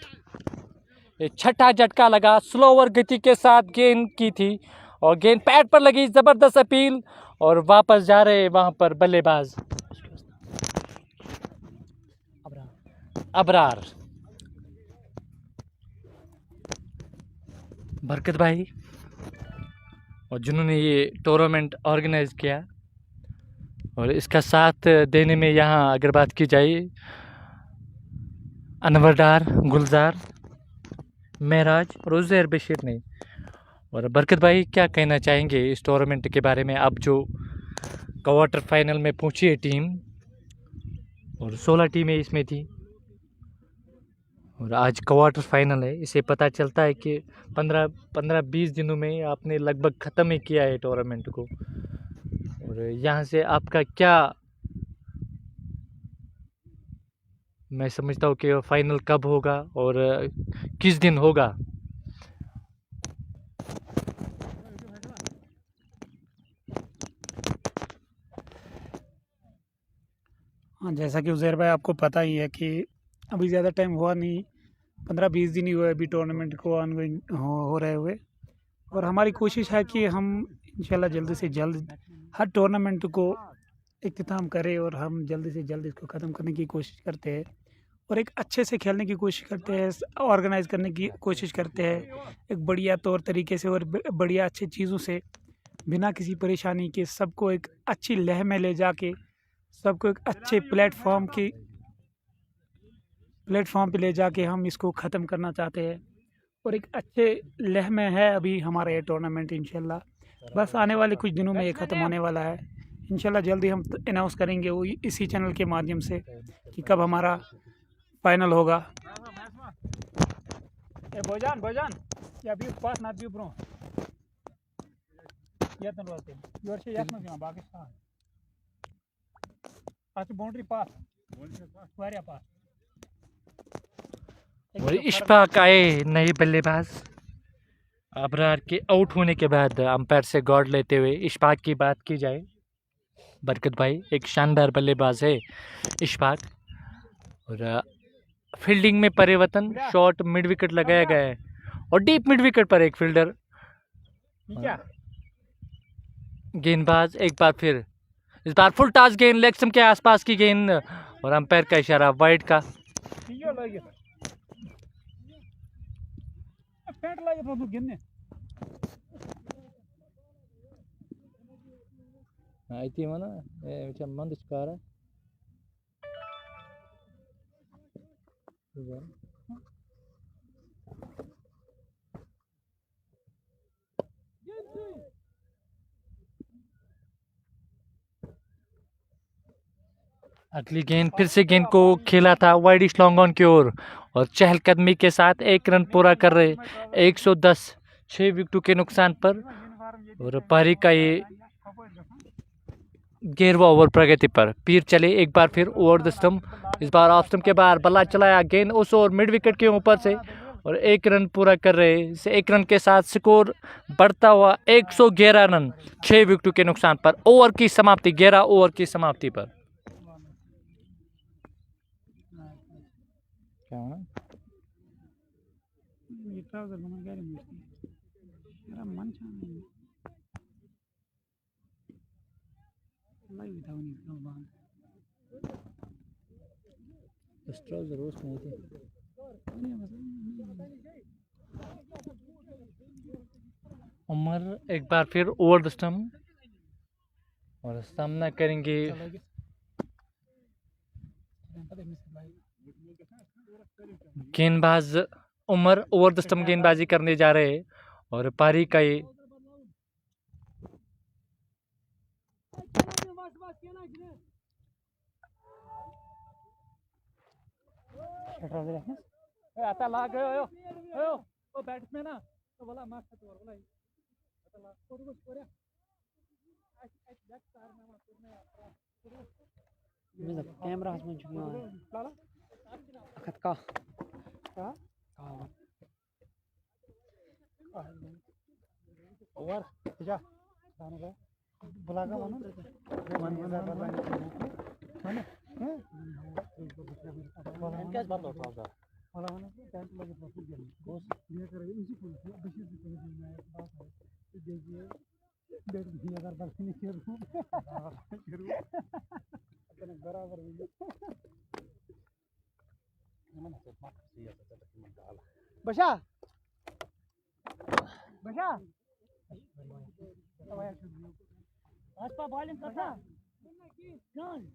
छठा झटका लगा। स्लोवर गति के साथ गेंद की थी और गेंद पैड पर लगी। जबरदस्त अपील और वापस जा रहे वहां पर बल्लेबाज अबरार। बरकत भाई और जिन्होंने ये टूर्नामेंट ऑर्गेनाइज किया और इसका साथ देने में यहाँ अगर बात की जाए अनवर डार, गुलजार, महराज और उज़ैर बशीर ने। और बरकत भाई क्या कहना चाहेंगे इस टूर्नामेंट के बारे में? अब जो क्वार्टर फाइनल में पहुंची है टीम और 16 टीमें इसमें थी और आज क्वार्टर फाइनल है। इसे पता चलता है कि 15-20 दिनों में आपने लगभग ख़त्म ही किया है टूर्नामेंट को। और यहाँ से आपका क्या, मैं समझता हूँ कि फाइनल कब होगा और किस दिन होगा? हाँ, जैसा कि उज़ैर भाई आपको पता ही है कि अभी ज़्यादा टाइम हुआ नहीं, 15-20 दिन ही हुए अभी टूर्नामेंट को ऑनगोइंग हो रहे हुए। और हमारी कोशिश है कि हम इंशाल्लाह जल्दी से जल्द हर टूर्नामेंट को इख्तिताम करें और हम जल्दी से जल्द इसको ख़त्म करने की कोशिश करते हैं और एक अच्छे से खेलने की कोशिश करते हैं, ऑर्गेनाइज़ करने की कोशिश करते हैं एक बढ़िया तौर तरीके से और बढ़िया अच्छी चीज़ों से, बिना किसी परेशानी के सबको एक अच्छी लय में ले जाके सबको एक अच्छे प्लेटफॉर्म पे ले जाके हम इसको ख़त्म करना चाहते हैं और एक अच्छे लय में है अभी हमारा ये टूर्नामेंट। इंशाल्लाह बस आने वाले कुछ दिनों में ये ख़त्म होने वाला है। इंशाल्लाह जल्दी हम अनाउंस करेंगे वो इसी चैनल के माध्यम से कि कब हमारा फाइनल होगा। भोजान या भी पास ना भी ब्रो या तो बोलते योर से याद ना पाकिस्तान आज बाउंड्री पास वारिया पास। और इशफाक आए नए बल्लेबाज। अबरार के आउट होने के बाद अंपायर से गॉड लेते हुए इशफाक की बात की जाए, बरकत भाई एक शानदार बल्लेबाज है इशफाक। और फील्डिंग में परिवर्तन, शॉर्ट मिड विकेट लगाया गया है और डीप मिड विकेट पर एक फील्डर गेंदबाज एक बार फिर, इस बार फुल टॉस गेंद लेग स्टंप के आसपास की गेंद और अंपायर का इशारा वाइड का। Itu mana? Macam mana sekarang? अगली गेंद फिर से गेंद को खेला था वाइड लॉन्ग ऑन की ओर और चहलकदमी के साथ एक रन पूरा कर रहे 110 6 विकेटों के नुकसान पर। और पारी का ये 11वां ओवर प्रगति पर। पीर चले एक बार फिर ओवर द स्टंप, इस बार ऑफ स्टंप के बाहर बल्ला चलाया, गेंद उस ओर मिड विकेट के ऊपर से और एक रन पूरा कर रहे। इस एक रन के साथ स्कोर बढ़ता हुआ 111 रन 6 विकेटों के नुकसान पर। ओवर की समाप्ति 11 ओवर की समाप्ति पर। क्या होना? Straws roast नहीं थे। उमर एक बार फिर ओवर द स्टंप और सामना करेंगे गेंदबाज उमर ओवर द स्टंप गेंदबाजी करने जा रहे हैं और पारी का ये आता लाग ओ बैट्समैन तो बोला मार तो बोला आता लाग तो कोऱ्या कैमरा में अखत का ओवर जा दाने का बुलागा मानो मन माने कैसे बात होता होगा वाला मानो टाइम लगे तो बस ये करे इसी को बशी से करे मैं बात है देखिए देख लीजिए अगर बस नहीं शुरू अपने बराबर बशा बशा आज पा बॉलिंग करता कौन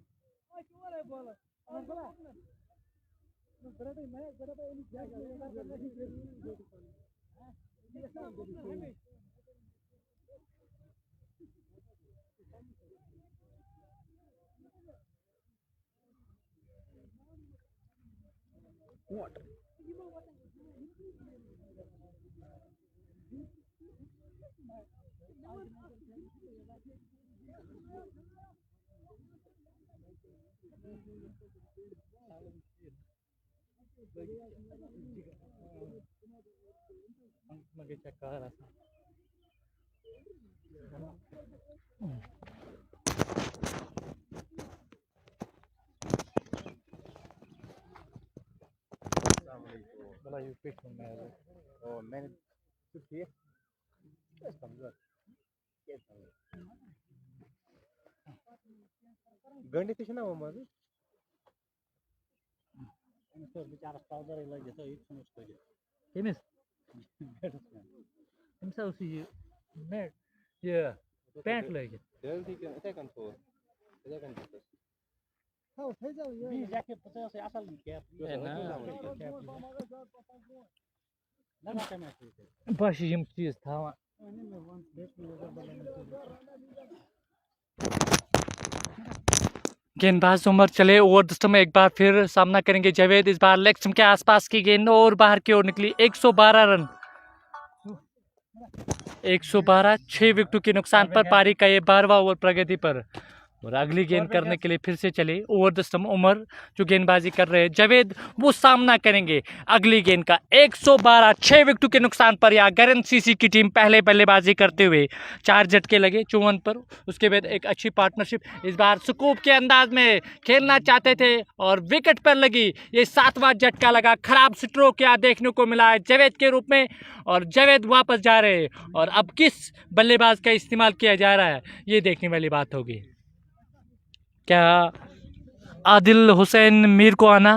What? मगे चक्कर बोला यू पिक मैं Oh, man, good here. Yes, I'm good. Yes, I'm good. गंडी किसी ना हो मारे इनको बेचारा पाउडर लग गया तो एक समझ को केमिस हमसा उसी मैट ये पैंट लगे Del ठीक है second floor second floor हाँ फिर जाओ ये भी जाके पता से असल कैप है ना लगा के मैं बस यम चीज था गेंदबाज उमर चले ओवर द स्टंप में एक बार फिर सामना करेंगे जावेद इस बार लेग स्टंप के आसपास की गेंद और बाहर की ओर निकली 112 रन 112 6 विकेटों के नुकसान पर पारी का ये 12वां ओवर प्रगति पर और अगली गेंद करने के लिए फिर से चले ओवर द स्टंप उमर जो गेंदबाजी कर रहे हैं जावेद वो सामना करेंगे अगली गेंद का 112 6 विकेटों के नुकसान पर या गरन सीसी की टीम पहले बल्लेबाजी करते हुए 4 झटके लगे 54 पर उसके बाद एक अच्छी पार्टनरशिप इस बार स्कूप के अंदाज में खेलना चाहते थे और विकेट पर लगी ये 7वां झटका लगा खराब स्ट्रोक यहाँ देखने को मिला है जावेद के रूप में और जावेद वापस जा रहे हैं और अब किस बल्लेबाज का इस्तेमाल किया जा रहा है ये देखने वाली बात होगी क्या आदिल हुसैन मीर को आना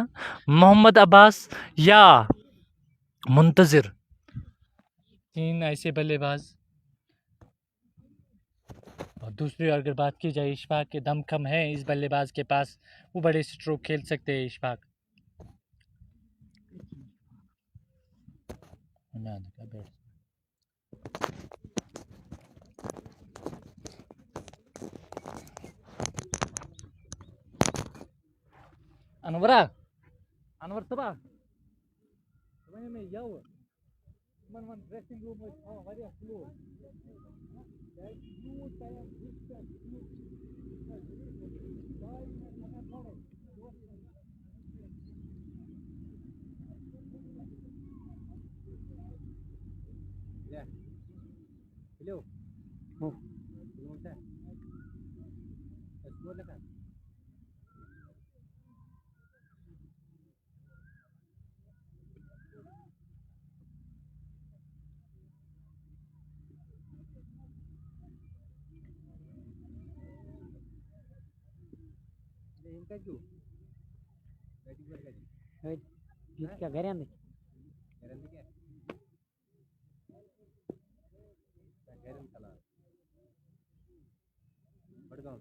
मोहम्मद अब्बास या मुंतजिर 3 ऐसे बल्लेबाज और दूसरी अगर बात की जाए इशफाक के दम कम है इस बल्लेबाज के पास वो बड़े स्ट्रोक खेल सकते हैं इशफाक अनवरा अनवर सबा वहीं में याव मन ड्रेसिंग रूम में था वारिया flow hello oh belum saya semua dah kan इनका जो बैटिंग कर गई जीत क्या घर आने गारंटी क्या गारंटी चला बढ़गांव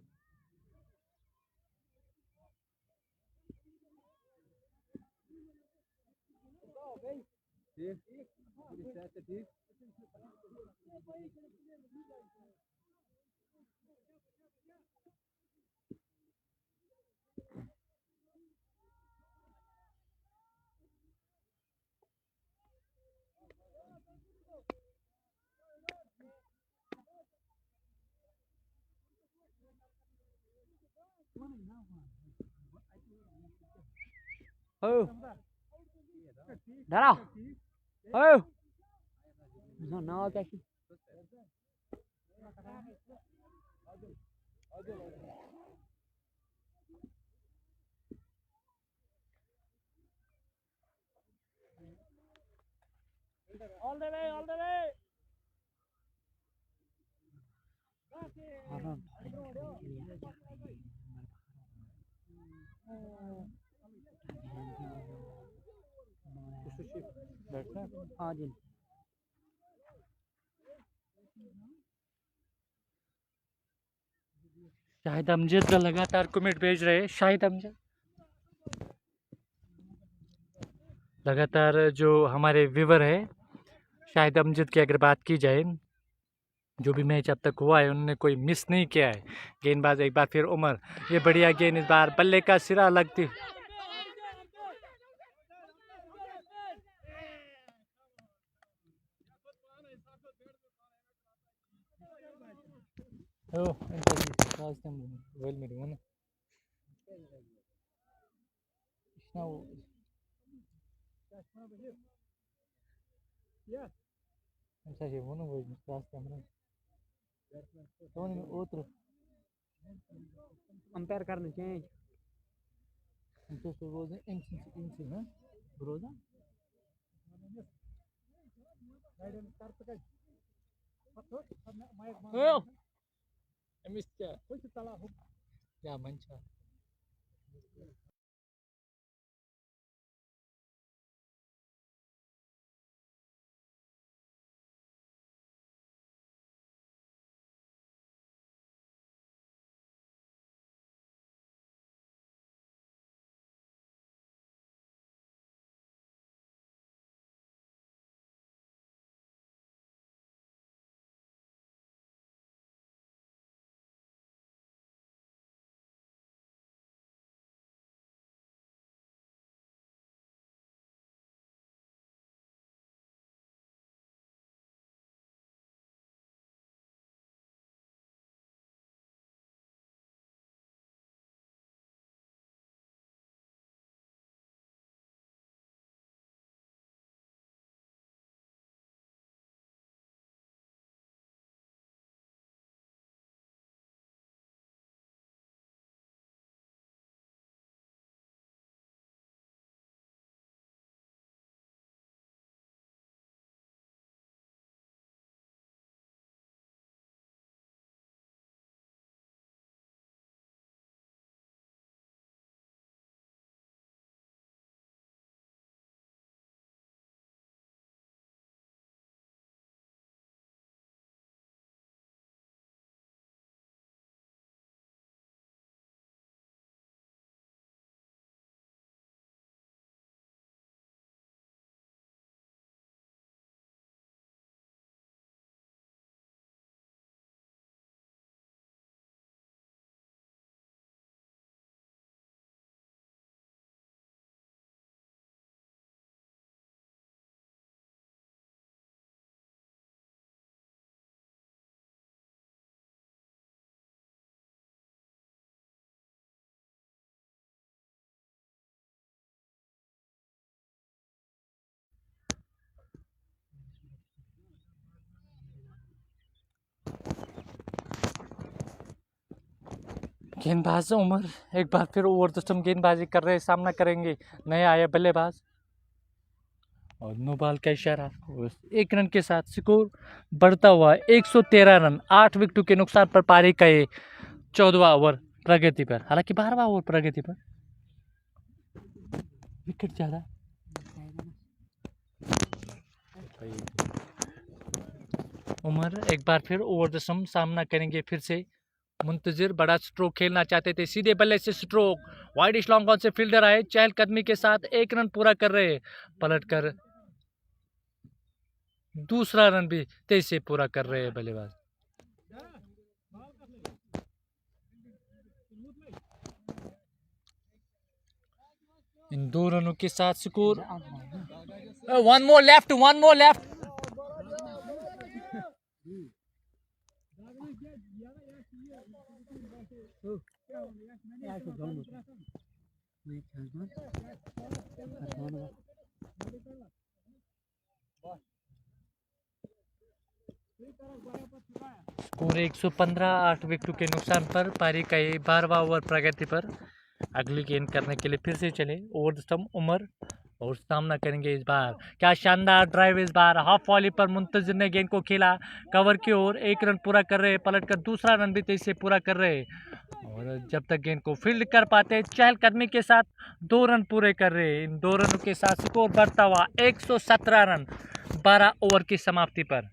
Ừ. Đã đâu? Ừ. Nó cái All the way, all the way. बैठना हाँ जी शाहिद अमजद का लगातार कमेंट भेज रहे हैं। शाहिद अमजद लगातार जो हमारे व्यूवर है, शाहिद अमजद की अगर बात की जाए, जो भी मैच अब तक हुआ है उन्होंने कोई मिस नहीं किया है। गेंदबाज एक बार फिर उमर, ये बढ़िया गेंद, इस बार बल्ले का सिरा लगती। अंपायर करने चेंज Ya manca. गेंदबाज उमर एक बार फिर ओवर द स्टंप गेंदबाजी कर रहे हैं, सामना करेंगे नया आया बल्लेबाज और नो बॉल का इशारा। एक रन के साथ स्कोर बढ़ता हुआ 113 रन, 8 विकेटों के नुकसान पर पारी का ये 14वां ओवर प्रगति पर, हालांकि 12वां ओवर प्रगति पर, विकेट ज्यादा। उमर एक बार फिर ओवर द स्टंप सामना करेंगे फिर से। मुंतजिर बड़ा स्ट्रोक खेलना चाहते थे, सीधे बल्ले से स्ट्रोक, वाइड लॉन्ग ऑन से फील्डर आए, चहलकदमी के साथ एक रन पूरा कर रहे, पलट कर दूसरा रन भी तेज से पूरा कर रहे हैं बल्लेबाज। इन 2 रनों के साथ score 1 more left, 1 more left। Score 115, 8 विकेटों के नुकसान पर पारी का ये 12वां ओवर प्रगति पर। अगली गेंद करने के लिए फिर से चले ओवर द स्टंप उमर और सामना करेंगे इस बार। क्या शानदार ड्राइव इस बार, हाफ वॉली पर मुंतजिर ने गेंद को खेला कवर की ओर, 1 रन पूरा कर रहे, पलटकर दूसरा रन भी तेज से पूरा कर रहे और जब तक गेंद को फील्ड कर पाते चहलकदमी के साथ 2 रन पूरे कर रहे। इन 2 रनों के साथ स्कोर बढ़ता हुआ 117 रन 12 ओवर की समाप्ति पर।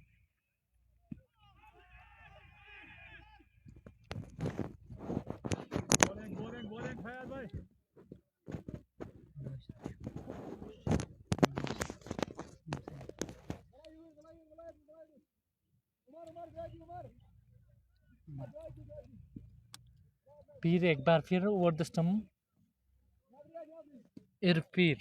पीर एक बार फिर ओवर द स्टंप, इरफीर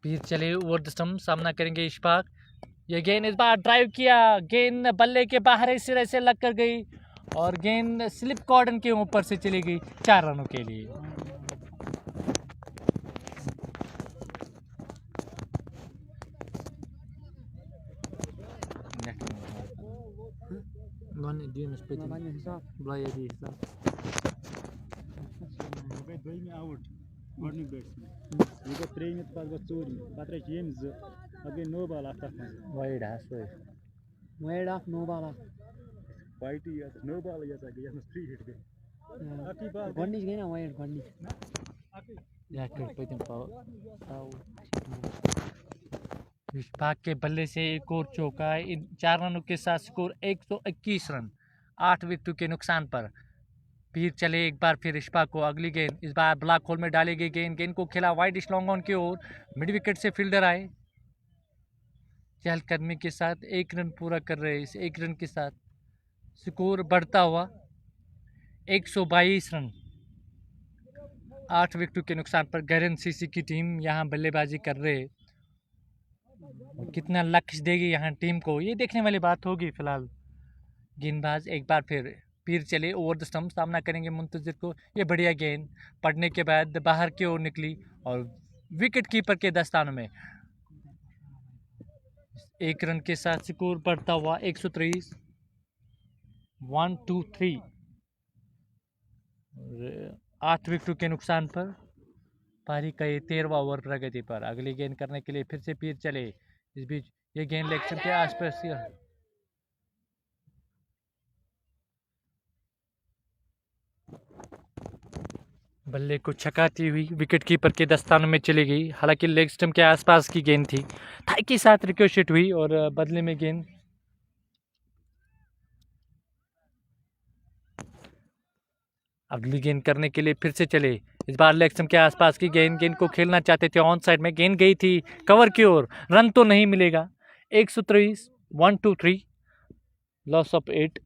पीर चले ओवर द स्टंप, सामना करेंगे इशफाक। ये गेंद इस बार ड्राइव किया, गेंद बल्ले के बाहरी सिरे से लग कर गई और गेंद स्लिप कॉर्डन के ऊपर से चली गई 4 रनों के लिए। आउट गोडनिक बैट्समैन ये गो 3 पास गो 4 पत्र यम 2 अगे नो बॉल आता वाइड है so wide off no ball wide या नो बॉल या अगे यम 3 हिट गए अकी बॉल गोडनिक गए ना वाइड गोडनिक या कर पतन पाओ इशफाक के बल्ले से एक और चौका। इन 4 रनों के साथ स्कोर 121 रन 8 विकेटों के नुकसान पर। पीर चले एक बार फिर इशफाक को, अगली गेंद इस बार ब्लॉक होल में डाली गई गेंद को खेला वाइड लॉन्ग ऑन की ओर, मिड विकेट से फील्डर आए चहलकदमी के साथ 1 रन पूरा कर रहे। इस 1 रन के साथ स्कोर बढ़ता हुआ 122 रन 8 विकेटों के नुकसान पर। गहरन सीसी की टीम यहाँ बल्लेबाजी कर रहे और कितना लक्ष्य देगी यहाँ टीम को ये देखने वाली बात होगी। फिलहाल गेंदबाज एक बार फिर पीर चले ओवर द स्टंप, सामना करेंगे मुंतजिर को। ये बढ़िया गेंद पड़ने के बाद बाहर की ओर निकली और विकेट कीपर के दस्तानों में। 1 रन के साथ स्कोर बढ़ता हुआ 123 1 2 3 8 विकेटों के नुकसान पर पारी का ये 13वां ओवर प्रगति पर। अगली गेंद करने के लिए फिर से पीर चले। इस बीच ये गेंद लेग स्टंप के आसपास बल्ले को छकाती हुई विकेट कीपर के दस्तानों में चली गई। हालांकि लेग स्टंप के आसपास की गेंद थी, थाई के साथ रिकोशेट हुई और बदले में गेंद अगली गेंद करने के लिए फिर से चले। इस बार लेग स्टंप के आसपास की गेंद को खेलना चाहते थे, ऑन साइड में गेंद गई थी कवर की ओर, रन तो नहीं मिलेगा। 123 1 2 3 लॉस ऑफ 8।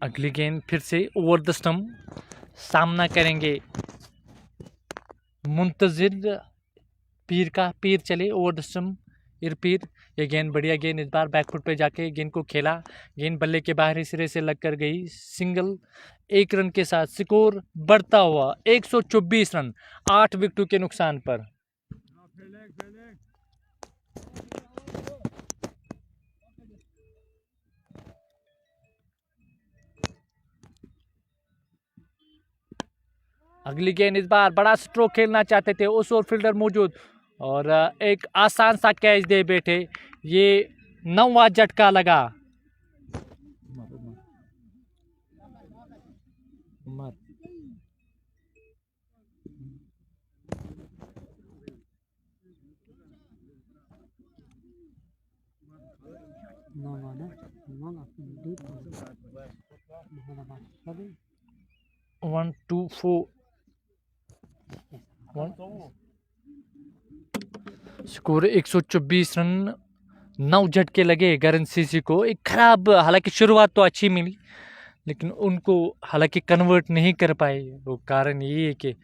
अगली गेंद फिर से ओवर द स्टंप, सामना करेंगे मुंतजिर पीर का। पीर चले ओवर द स्टंप, इरपीर। ये गेंद बढ़िया गेंद इस बार बैकफुट पे जाके गेंद को खेला, गेंद बल्ले के बाहरी सिरे से लग कर गई सिंगल। 1 रन के साथ स्कोर बढ़ता हुआ 124 रन 8 विकेटों के नुकसान पर। अगली गेंद इस बार बड़ा स्ट्रोक खेलना चाहते थे, उस ओर फील्डर मौजूद और एक आसान सा कैच दे बैठे। ये 9वां झटका लगा। One two four score 124 run. 9 झटके लगे गरन सीसी को। एक खराब, हालांकि शुरुआत तो अच्छी मिली लेकिन उनको हालांकि कन्वर्ट नहीं कर पाए। वो कारण ये है कि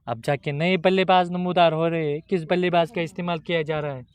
अब जाके नए बल्लेबाज नमूदार हो रहे हैं। किस बल्लेबाज का इस्तेमाल किया जा रहा है?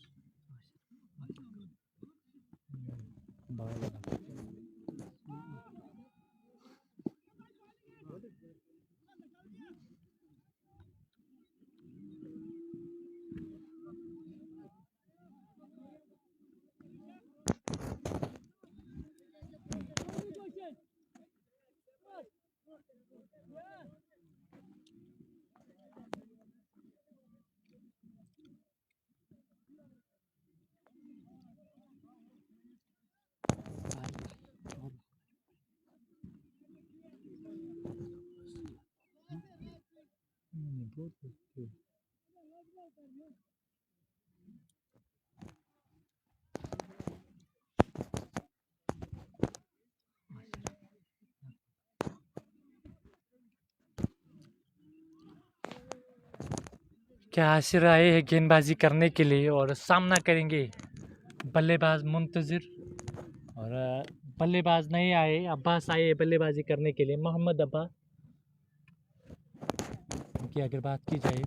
क्या आसिर आए हैं गेंदबाजी करने के लिए और सामना करेंगे बल्लेबाज मुंतजिर। और बल्लेबाज नहीं आए, अब्बास आए बल्लेबाजी करने के लिए, मोहम्मद अब्बास की अगर बात की जाए।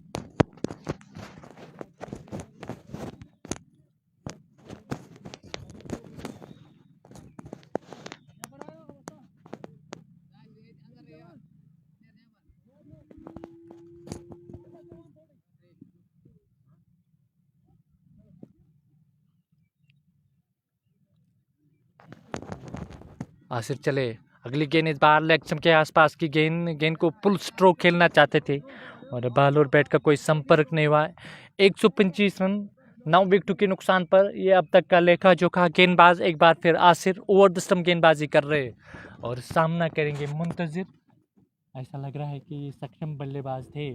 आसिर चले, अगली गेंद इस बार लेग स्टंप के आसपास की गेंद को फुल स्ट्रोक खेलना चाहते थे और बॉल और बैट का कोई संपर्क नहीं हुआ। 125 रन 9 विकेटों के नुकसान पर ये अब तक का लेखा जोखा। गेंदबाज एक बार फिर आसिर ओवर द स्टंप गेंदबाजी कर रहे और सामना करेंगे मुंतजिर। ऐसा लग रहा है कि ये सक्षम बल्लेबाज थे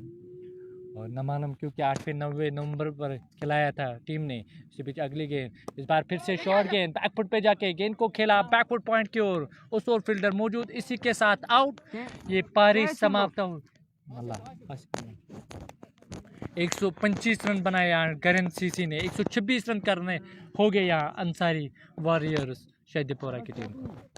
और न मालूम क्योंकि 8वें 9वें नंबर पर खिलाया था टीम ने। इसी बीच अगली गेंद इस बार फिर से शॉर्ट गेंद बैकफुट पे जाके गेंद को खेला बैकफुट पॉइंट की ओर। उस ओर फील्डर मौजूद, इसी के साथ आउट। ये पारी समाप्त हो। 125 रन बनाए यहाँ गरन सीसी ने। 126 रन करने हो गए यहाँ अंसारी वॉरियर्स शाहिदपुरा की टीम को।